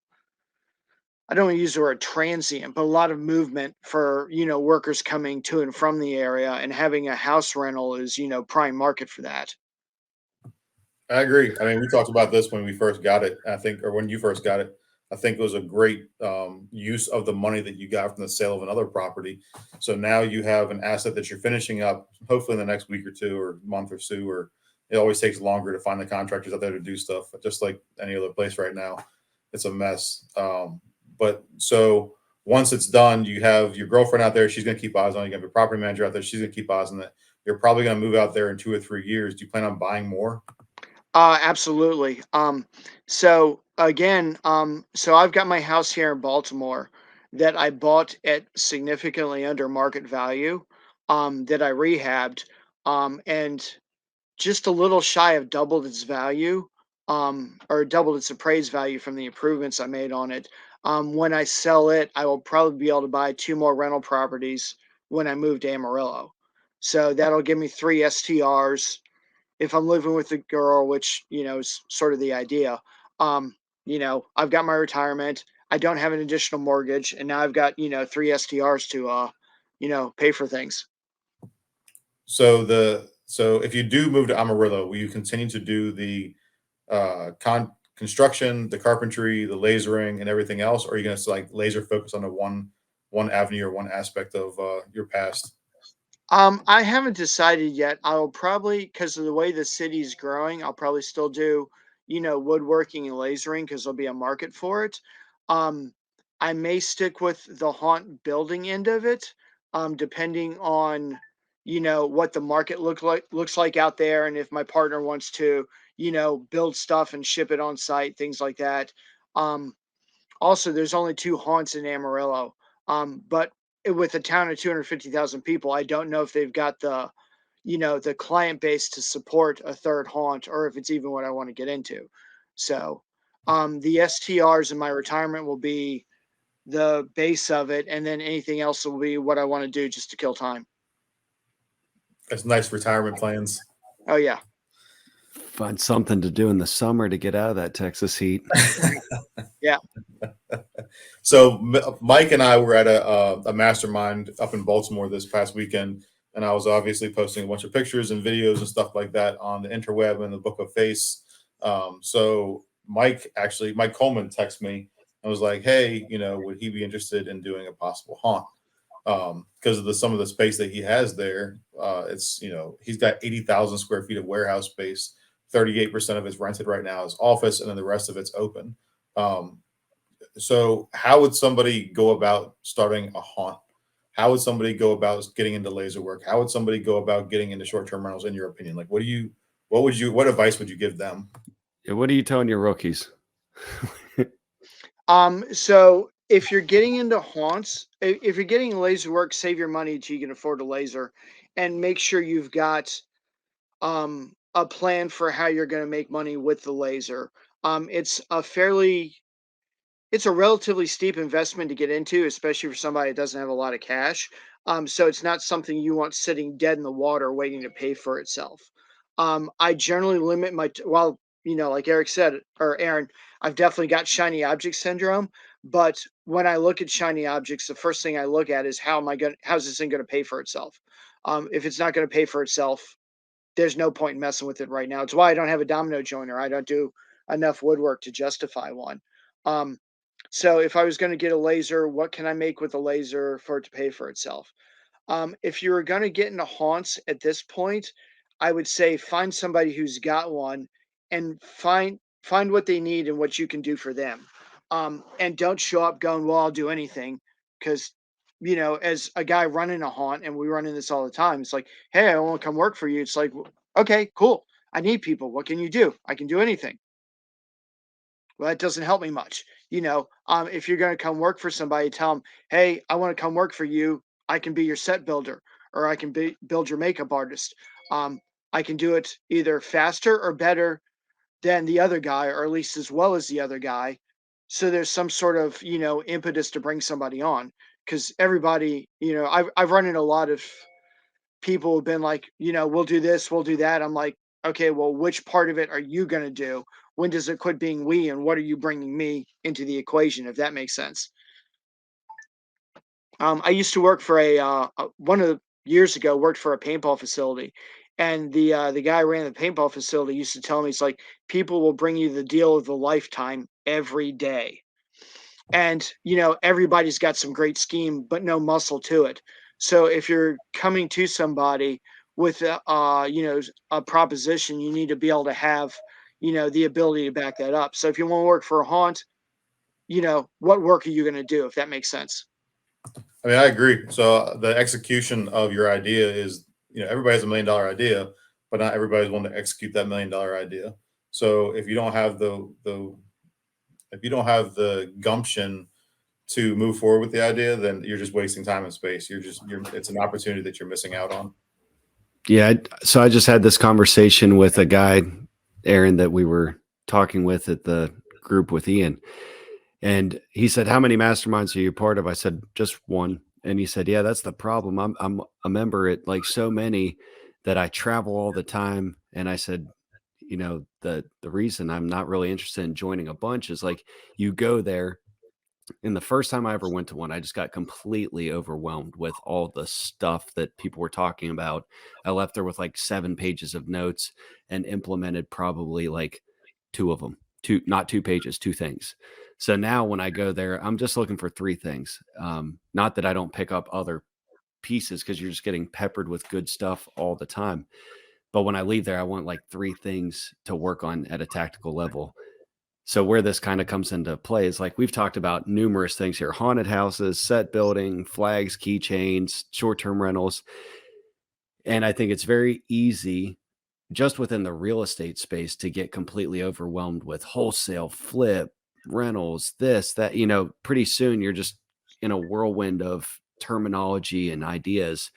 I don't wanna use the word transient, but a lot of movement for, workers coming to and from the area, and having a house rental is, prime market for that.
I agree. I mean, we talked about this when we first got it, I think, or when you first got it. I think it was a great use of the money that you got from the sale of another property. So now you have an asset that you're finishing up, hopefully in the next week or two, or month or two, or it always takes longer to find the contractors out there to do stuff, just like any other place right now. It's a mess. But so once it's done, you have your girlfriend out there. She's going to keep eyes on it. You have your property manager out there. She's going to keep eyes on it. You're probably going to move out there in 2 or 3 years. Do you plan on buying more?
Absolutely. So again, so I've got my house here in Baltimore that I bought at significantly under market value, that I rehabbed, and just a little shy of doubled its value, or doubled its appraised value from the improvements I made on it. When I sell it, I will probably be able to buy 2 more rental properties when I move to Amarillo. So that'll give me 3 STRs if I'm living with a girl, which, is sort of the idea. I've got my retirement. I don't have an additional mortgage, and now I've got, 3 STRs to, pay for things.
So if you do move to Amarillo, will you continue to do the construction, the carpentry, the lasering, and everything else, or are you going to like laser focus on the one avenue or one aspect of your past?
I haven't decided yet. I'll probably, because of the way the city's growing, I'll probably still do, woodworking and lasering because there'll be a market for it. Um, I may stick with the haunt building end of it, depending on, what the market looks like out there, and if my partner wants to, build stuff and ship it on site, things like that. Um, Also, there's only 2 haunts in Amarillo, but with a town of 250,000 people, I don't know if they've got the client base to support a third haunt, or if it's even what I want to get into. So, the STRs in my retirement will be the base of it, and then anything else will be what I want to do just to kill time.
That's nice retirement plans.
Oh yeah.
Find something to do in the summer to get out of that Texas heat.
Yeah.
So Mike and I were at a mastermind up in Baltimore this past weekend, and I was obviously posting a bunch of pictures and videos and stuff like that on the interweb and the Book of Face. So Mike Coleman texted me and was like, "Hey, would he be interested in doing a possible haunt?" Because of some of the space that he has there. It's he's got 80,000 square feet of warehouse space. 38% of it's rented right now as office, and then the rest of it's open. So how would somebody go about starting a haunt? How would somebody go about getting into laser work? How would somebody go about getting into short-term rentals, in your opinion? Like, what advice would you give them?
Yeah, what are you telling your rookies?
So if you're getting into haunts, if you're getting laser work, save your money until you can afford a laser, and make sure you've got a plan for how you're going to make money with the laser. It's a relatively steep investment to get into, especially for somebody that doesn't have a lot of cash. So it's not something you want sitting dead in the water waiting to pay for itself. I generally limit like Eric said, or Aaron, I've definitely got shiny object syndrome. But when I look at shiny objects, the first thing I look at is how's this thing going to pay for itself? If it's not going to pay for itself, there's no point in messing with it right now. It's why I don't have a domino joiner. I don't do enough woodwork to justify one. Um, so if I was going to get a laser, what can I make with a laser for it to pay for itself? If you were going to get into haunts at this point, I would say find somebody who's got one and find what they need and what you can do for them. And don't show up going, well, I'll do anything, because as a guy running a haunt, and we run in this all the time, it's like, hey, I want to come work for you. It's like, okay, cool. I need people. What can you do? I can do anything. Well, that doesn't help me much. If you're going to come work for somebody, tell them, hey, I want to come work for you. I can be your set builder, or I can build your makeup artist. I can do it either faster or better than the other guy, or at least as well as the other guy. So there's some sort of, impetus to bring somebody on, because everybody, I've run into a lot of people who've been like, we'll do this, we'll do that. I'm like, okay, well, which part of it are you going to do? When does it quit being we, and what are you bringing me into the equation, if that makes sense? I used to work for one of the years ago, worked for a paintball facility. And the guy who ran the paintball facility used to tell me, it's like, people will bring you the deal of the lifetime every day. And, everybody's got some great scheme, but no muscle to it. So if you're coming to somebody with a proposition, you need to be able to have, the ability to back that up. So if you want to work for a haunt, what work are you going to do, if that makes sense?
I mean, I agree. So the execution of your idea is, everybody has $1 million idea, but not everybody's willing to execute that $1 million idea. So if you don't have the gumption to move forward with the idea, then you're just wasting time and space. It's an opportunity that you're missing out on.
Yeah. So I just had this conversation with a guy, Aaron, that we were talking with at the group with Ian. And he said, how many masterminds are you part of? I said, just one. And you said, yeah, that's the problem. I'm a member at like so many that I travel all the time. And I said, the reason I'm not really interested in joining a bunch is like you go there. And the first time I ever went to one, I just got completely overwhelmed with all the stuff that people were talking about. I left there with like 7 pages of notes and implemented probably like 2 of them. Not 2 pages, 2 things. So now when I go there, I'm just looking for 3 things. Not that I don't pick up other pieces because you're just getting peppered with good stuff all the time. But when I leave there, I want like 3 things to work on at a tactical level. So where this kind of comes into play is like we've talked about numerous things here: haunted houses, set building, flags, keychains, short-term rentals. And I think it's very easy just within the real estate space to get completely overwhelmed with wholesale, flip, rentals, this, that, pretty soon you're just in a whirlwind of terminology and ideas,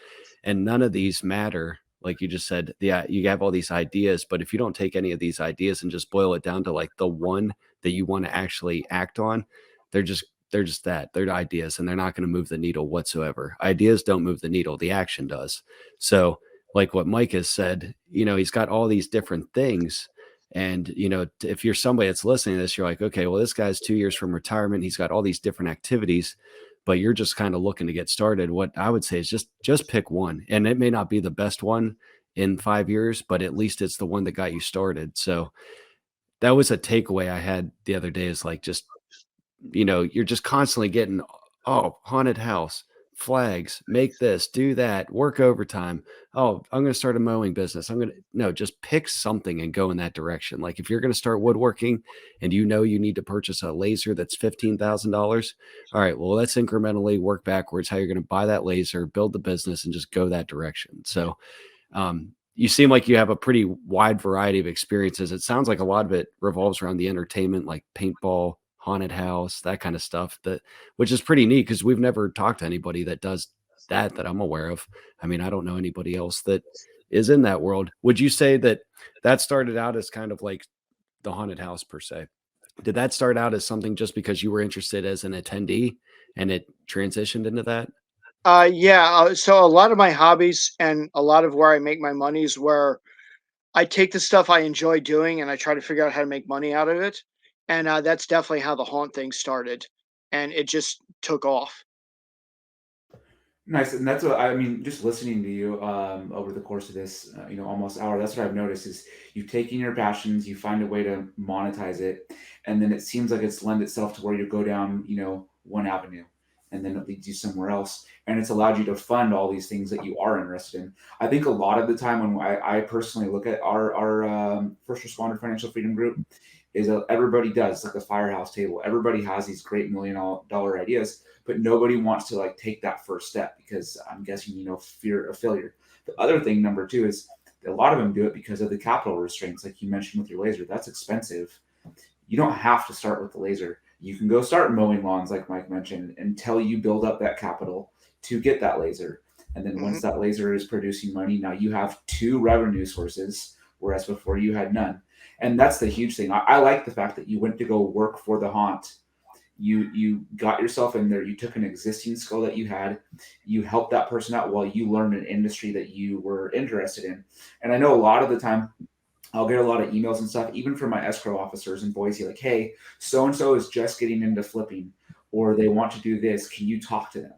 and none of these matter. Like you just said, yeah, you have all these ideas, but if you don't take any of these ideas and just boil it down to like the one that you want to actually act on, they're just that. They're ideas and they're not going to move the needle whatsoever. Ideas don't move the needle, the action does. So like what Mike has said, he's got all these different things. And, if you're somebody that's listening to this, you're like, okay, well, this guy's 2 years from retirement. He's got all these different activities, but you're just kind of looking to get started. What I would say is just pick one. And it may not be the best one in 5 years, but at least it's the one that got you started. So that was a takeaway I had the other day, is like, just, you're just constantly getting, oh, haunted house, flags, make this, do that, work overtime. Oh, I'm going to start a mowing business. No, just pick something and go in that direction. Like if you're going to start woodworking and you need to purchase a laser that's $15,000. All right, well, let's incrementally work backwards how you're going to buy that laser, build the business, and just go that direction. So, you seem like you have a pretty wide variety of experiences. It sounds like a lot of it revolves around the entertainment, like paintball, haunted house, that kind of stuff, which is pretty neat because we've never talked to anybody that does that I'm aware of. I mean, I don't know anybody else that is in that world. Would you say that started out as kind of like the haunted house per se? Did that start out as something just because you were interested as an attendee and it transitioned into that?
Yeah. So a lot of my hobbies and a lot of where I make my money is where I take the stuff I enjoy doing and I try to figure out how to make money out of it. And that's definitely how the haunt thing started. And it just took off.
Nice, and that's what I mean. Just listening to you over the course of this, almost hour. That's what I've noticed is you taking your passions, you find a way to monetize it, and then it seems like it's lend itself to where you go down, one avenue, and then it leads you somewhere else, and it's allowed you to fund all these things that you are interested in. I think a lot of the time when I personally look at our first responder financial freedom group, is that everybody does like the firehouse table. Everybody has these great $1 million ideas, but nobody wants to like take that first step because I'm guessing, fear of failure. The other thing, number two, is a lot of them do it because of the capital restraints, like you mentioned with your laser. That's expensive. You don't have to start with the laser. You can go start mowing lawns, like Mike mentioned, until you build up that capital to get that laser. And then once
Hmm.
that laser is producing money, now you have 2 revenue sources, whereas before you had none. And that's the huge thing. I like the fact that you went to go work for the haunt. You got yourself in there. You took an existing skill that you had. You helped that person out while you learned an industry that you were interested in. And I know a lot of the time I'll get a lot of emails and stuff, even from my escrow officers in Boise, like, hey, so and so is just getting into flipping, or they want to do this. Can you talk to them?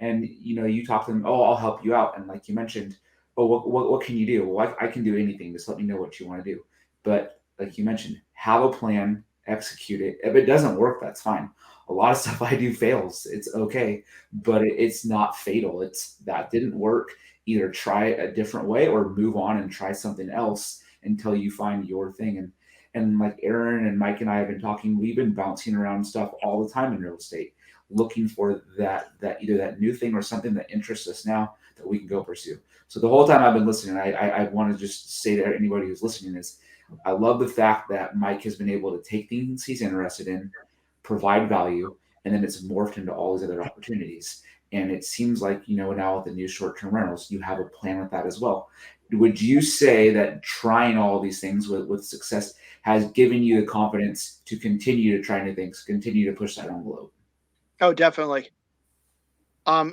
And you talk to them. Oh, I'll help you out. And like you mentioned, oh, what can you do? Well, I can do anything. Just let me know what you want to do. But like you mentioned, have a plan, execute it. If it doesn't work, that's fine. A lot of stuff I do fails. It's okay, but it's not fatal. It's that didn't work. Either try it a different way or move on and try something else until you find your thing. And like Aaron and Mike and I have been talking, we've been bouncing around stuff all the time in real estate, looking for that either that new thing or something that interests us now that we can go pursue. So the whole time I've been listening, I want to just say to anybody who's listening is I love the fact that Mike has been able to take things he's interested in, provide value, and then it's morphed into all these other opportunities. And it seems like, now with the new short-term rentals, you have a plan with that as well. Would you say that trying all these things with success has given you the confidence to continue to try new things, continue to push that envelope?
Oh, definitely.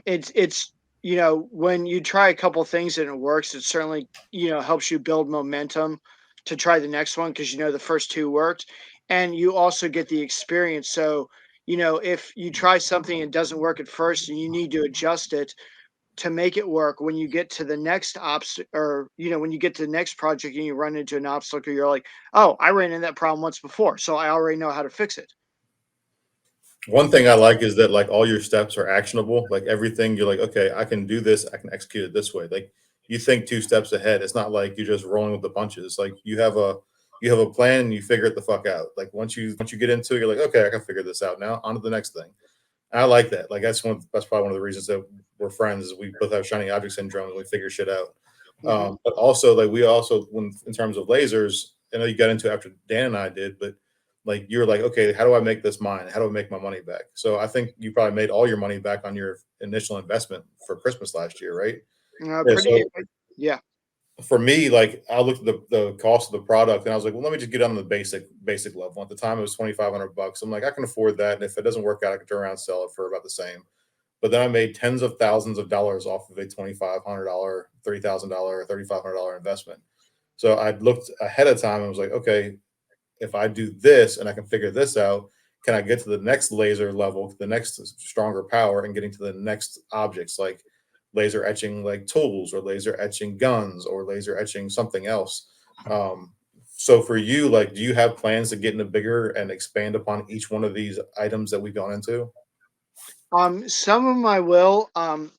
It's when you try a couple things and it works, it certainly helps you build momentum to try the next one because the first two worked, and you also get the experience. So if you try something and it doesn't work at first, and you need to adjust it to make it work when you get to the next obstacle, or when you get to the next project and you run into an obstacle, you're like, oh, I ran into that problem once before, so I already know how to fix it.
One thing I like is that like all your steps are actionable. Like everything you're like, okay, I can do this, I can execute it this way. Like you think two steps ahead. It's not like you're just rolling with the punches. Like you have a plan and you figure it the fuck out. Like once you get into it, you're like, okay, I can figure this out now. On to the next thing. And I like that. Like that's probably one of the reasons that we're friends is we both have shiny object syndrome and we figure shit out. But also like we also when in terms of lasers, I know you got into it after Dan and I did, but like you're like, okay, how do I make this mine? How do I make my money back? So I think you probably made all your money back on your initial investment for Christmas last year, right? Yeah.
Pretty,
So
yeah.
for me, like I looked at the cost of the product and I was like, well, let me just get on the basic level. At the time, it was $2,500. I'm like, I can afford that, and if it doesn't work out, I can turn around and sell it for about the same. But then I made tens of thousands of dollars off of a $2,500, $3,000, $3,500 investment. So I looked ahead of time and was like, okay, if I do this and I can figure this out, can I get to the next laser level, the next stronger power, and getting to the next objects like laser etching, like tools, or laser etching guns, or laser etching something else. So for you, like, do you have plans to get into bigger and expand upon each one of these items that we've gone into?
Some of them I will.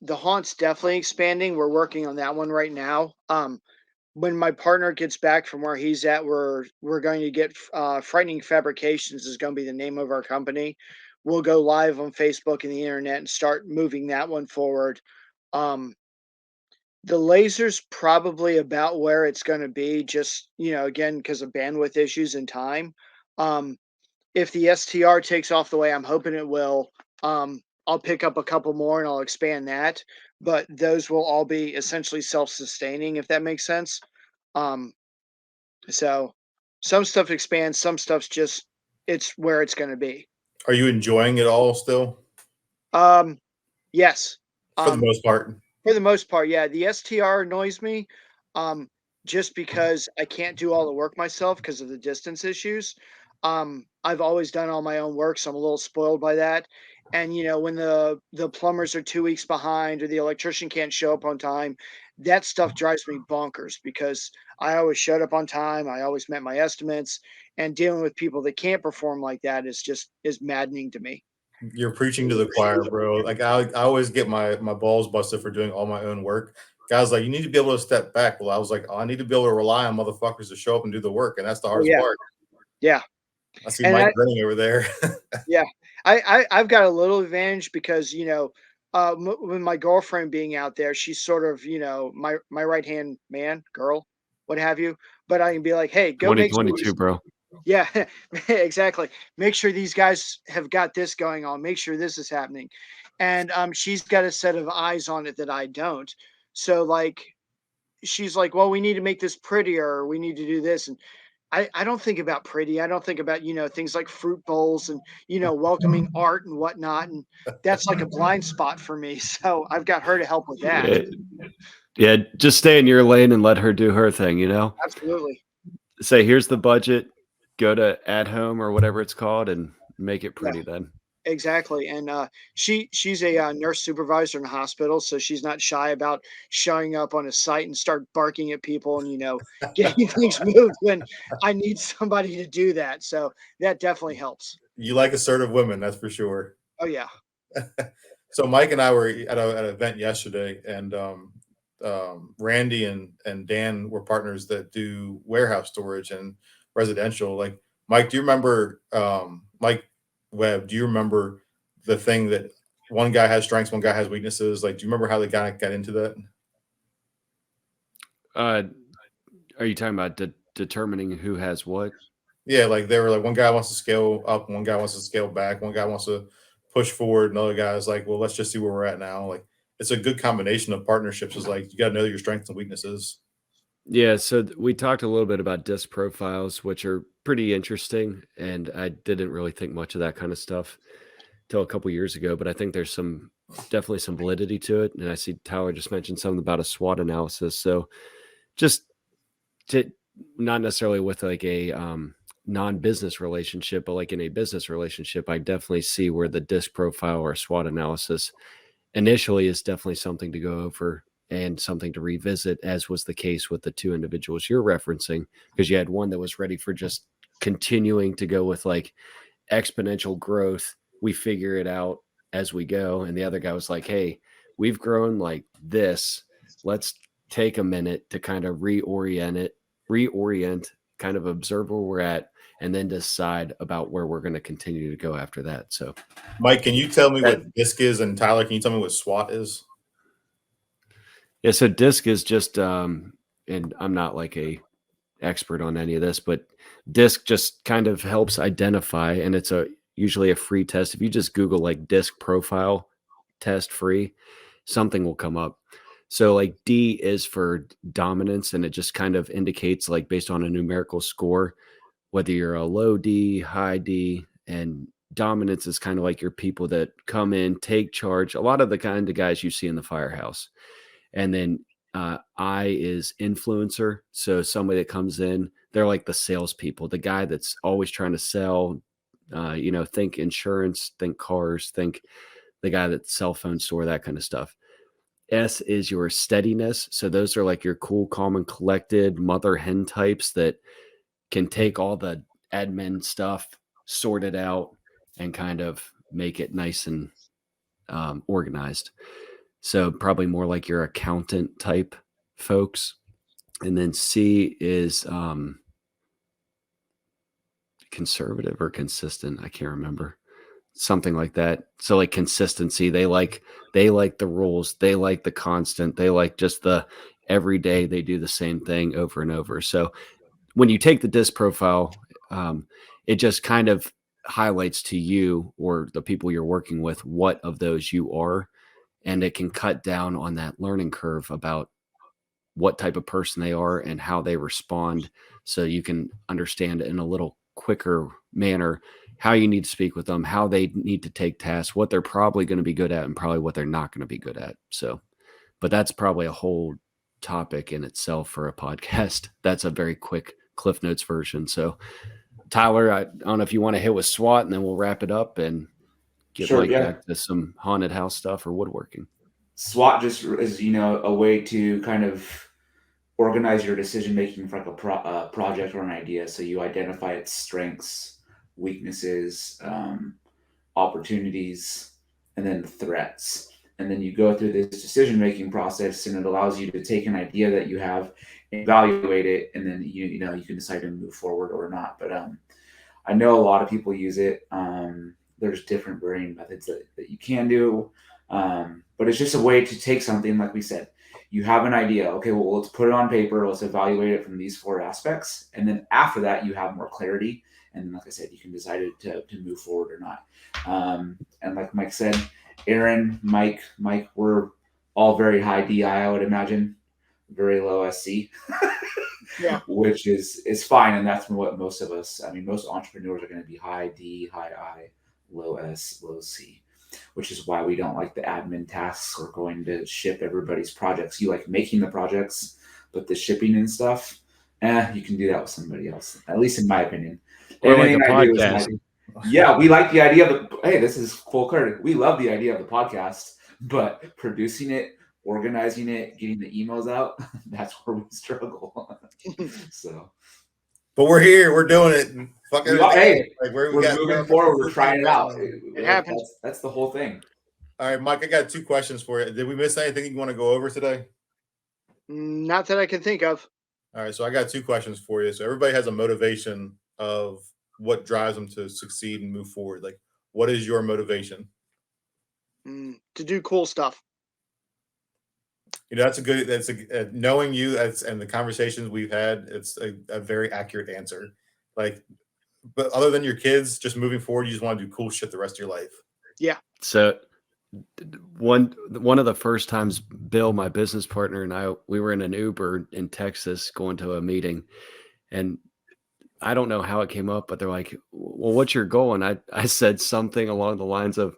The haunt's definitely expanding. We're working on that one right now. When my partner gets back from where he's at, we're going to get Frightening Fabrications is going to be the name of our company. We'll go live on Facebook and the internet and start moving that one forward. Um, the laser's probably about where it's going to be, just again because of bandwidth issues and time. Um, if the STR takes off the way I'm hoping it will, I'll pick up a couple more and I'll expand that. But those will all be essentially self-sustaining, if that makes sense. Um, so some stuff expands, some stuff's just it's where it's going to be.
Are you enjoying it all still?
Um, yes.
For the
Um,
most part.
For the most part, yeah. The STR annoys me, um, just because I can't do all the work myself because of the distance issues. I've always done all my own work, so I'm a little spoiled by that. And when the plumbers are 2 weeks behind or the electrician can't show up on time, that stuff drives me bonkers because I always showed up on time. I always met my estimates, and dealing with people that can't perform like that is maddening to me.
You're preaching to the choir, bro. Like I always get my balls busted for doing all my own work. Guys, like you need to be able to step back. Well, I was like, oh, I need to be able to rely on motherfuckers to show up and do the work, and that's the
Oh
hardest
yeah,
part.
yeah.
I see
And
Mike
I,
grinning over there.
Yeah, I've got a little advantage because with my girlfriend being out there, she's sort of my right hand man, girl, what have you. But I can be like, hey, go make sure
2022, bro.
yeah, exactly. Make sure these guys have got this going on. Make sure this is happening, and she's got a set of eyes on it that I don't. So like, she's like, well, we need to make this prettier. Or we need to do this, and I don't think about pretty. I don't think about, things like fruit bowls and, welcoming art and whatnot. And that's like a blind spot for me. So I've got her to help with that.
Yeah, yeah, just stay in your lane and let her do her thing,
Absolutely.
Say, here's the budget, go to At Home or whatever it's called and make it
Yeah,
pretty then.
exactly. And she's a nurse supervisor in a hospital. So she's not shy about showing up on a site and start barking at people and, getting things moved when I need somebody to do that. So that definitely helps.
You like assertive women, that's for sure.
Oh, yeah.
So Mike and I were at an event yesterday, and Randy and Dan were partners that do warehouse storage and residential. Like Mike, do you remember Mike Webb? Do you remember the thing that one guy has strengths, one guy has weaknesses? Like, do you remember how the guy got into that?
Are you talking about determining who has what?
Yeah, like they were like one guy wants to scale up, one guy wants to scale back, one guy wants to push forward, another guy's like, well, let's just see where we're at now. Like it's a good combination of partnerships. Is like you got to know your strengths and weaknesses.
Yeah, so we talked a little bit about disc profiles, which are pretty interesting, and I didn't really think much of that kind of stuff till a couple years ago. But I think there's some definitely some validity to it. And I see Tyler just mentioned something about a SWOT analysis. So just to not necessarily with like a non-business relationship, but like in a business relationship, I definitely see where the DISC profile or SWOT analysis initially is definitely something to go over and something to revisit, as was the case with the two individuals you're referencing, because you had one that was ready for just continuing to go with like exponential growth. We figure it out as we go. And the other guy was like, hey, we've grown like this. Let's take a minute to kind of reorient, kind of observe where we're at, and then decide about where we're going to continue to go after that. So,
Mike, can you tell me what DISC is? And Tyler, can you tell me what SWOT is?
Yeah, so DISC is just, and I'm not like a expert on any of this, but DISC just kind of helps identify, and it's usually a free test. If you just Google like DISC profile test free, something will come up. So like D is for dominance, and it just kind of indicates like based on a numerical score, whether you're a low D, high D, and dominance is kind of like your people that come in, take charge, a lot of the kind of guys you see in the firehouse. And then I is influencer. So somebody that comes in, they're like the salespeople, the guy that's always trying to sell, think insurance, think cars, think the guy that's cell phone store, that kind of stuff. S is your steadiness. So those are like your cool, calm, and collected mother hen types that can take all the admin stuff, sort it out, and kind of make it nice and organized. So probably more like your accountant type folks. And then C is conservative or consistent. I can't remember. Something like that. So like consistency. They like the rules. They like the constant. They like just the every day they do the same thing over and over. So when you take the DISC profile, it just kind of highlights to you or the people you're working with what of those you are. And it can cut down on that learning curve about what type of person they are and how they respond. So you can understand in a little quicker manner how you need to speak with them, how they need to take tasks, what they're probably going to be good at and probably what they're not going to be good at. So, but that's probably a whole topic in itself for a podcast. That's a very quick Cliff Notes version. So Tyler, I don't know if you want to hit with SWOT and then we'll wrap it up and get back to some haunted house stuff or woodworking.
SWOT just is, a way to kind of organize your decision making for like a project or an idea. So you identify its strengths, weaknesses, opportunities, and then threats. And then you go through this decision making process, and it allows you to take an idea that you have, evaluate it, and then you can decide to move forward or not. But I know a lot of people use it. There's different varying methods that you can do. But it's just a way to take something, like we said, you have an idea. Okay, well, let's put it on paper. Let's evaluate it from these 4 aspects. And then after that, you have more clarity. And like I said, you can decide to move forward or not. And like Mike said, Aaron, Mike, we're all very high DI, I would imagine, very low SC.
Yeah.
Which is fine. And that's what most of us, most entrepreneurs are going to be high D, high I, low S, low C, which is why we don't like the admin tasks or going to ship everybody's projects. You like making the projects, but the shipping and stuff, you can do that with somebody else, at least in my opinion.
Or like a podcast.
We like the idea of hey, this is full credit. We love the idea of the podcast, but producing it, organizing it, getting the emails out, that's where we struggle. So,
but we're here, we're doing it.
We're moving forward. We're trying it out.
It happens.
That's the whole thing.
All right, Mike, I got 2 questions for you. Did we miss anything you want to go over today?
Not that I can think of.
All right, so I got 2 questions for you. So everybody has a motivation of what drives them to succeed and move forward. Like, what is your motivation?
To do cool stuff.
That's knowing you and the conversations we've had, it's a very accurate answer. Like, but other than your kids, just moving forward, you just want to do cool shit the rest of your life.
Yeah.
So one of the first times Bill, my business partner, and we were in an Uber in Texas going to a meeting, and I don't know how it came up, but they're like, well, what's your goal? And I said something along the lines of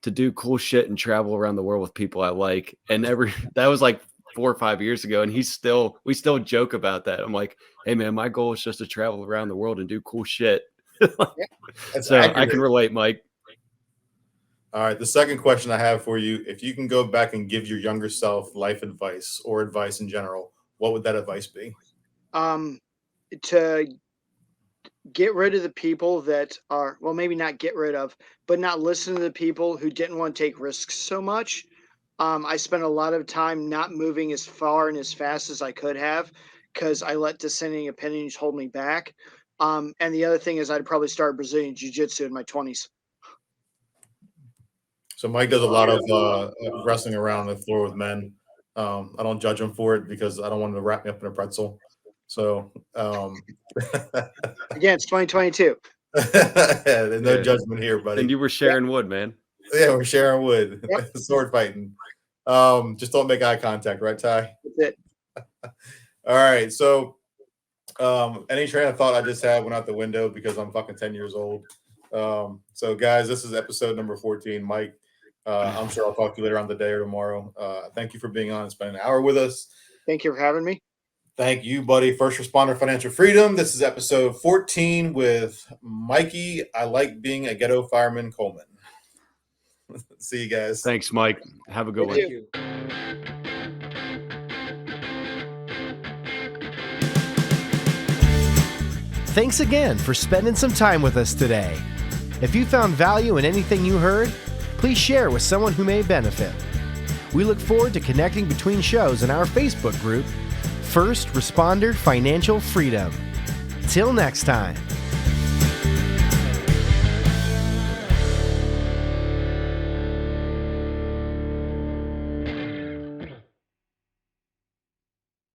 to do cool shit and travel around the world with people I like. And that was like 4 or 5 years ago. And we still joke about that. I'm like, hey man, my goal is just to travel around the world and do cool shit. So accurate. I can relate, Mike.
All right. The second question I have for you, if you can go back and give your younger self life advice or advice in general, what would that advice be?
To get rid of the people that are, well, maybe not get rid of, but not listen to the people who didn't want to take risks so much. I spent a lot of time not moving as far and as fast as I could have because I let dissenting opinions hold me back. And the other thing is I'd probably start Brazilian Jiu-Jitsu in my 20s.
So Mike does a lot of wrestling around the floor with men. I don't judge him for it because I don't want him to wrap me up in a pretzel. So
again, it's 2022.
There's no judgment here, buddy.
And you were sharing wood, man.
Yeah, we're sharing wood. Yep. Sword fighting. Just don't make eye contact, right, Ty?
That's it.
All right. So any train of thought I just had went out the window because I'm fucking 10 years old. So guys, this is episode number 14. Mike, I'm sure I'll talk to you later on the day or tomorrow. Thank you for being on and spending an hour with us.
Thank you for having me.
Thank you, buddy. First Responder Financial Freedom. This is episode 14 with Mikey. I like being a ghetto fireman, Coleman. See you guys.
Thanks, Mike. Have a good one.
Thank you.
Thanks again for spending some time with us today. If you found value in anything you heard, please share with someone who may benefit. We look forward to connecting between shows in our Facebook group, First Responder Financial Freedom. Till next time.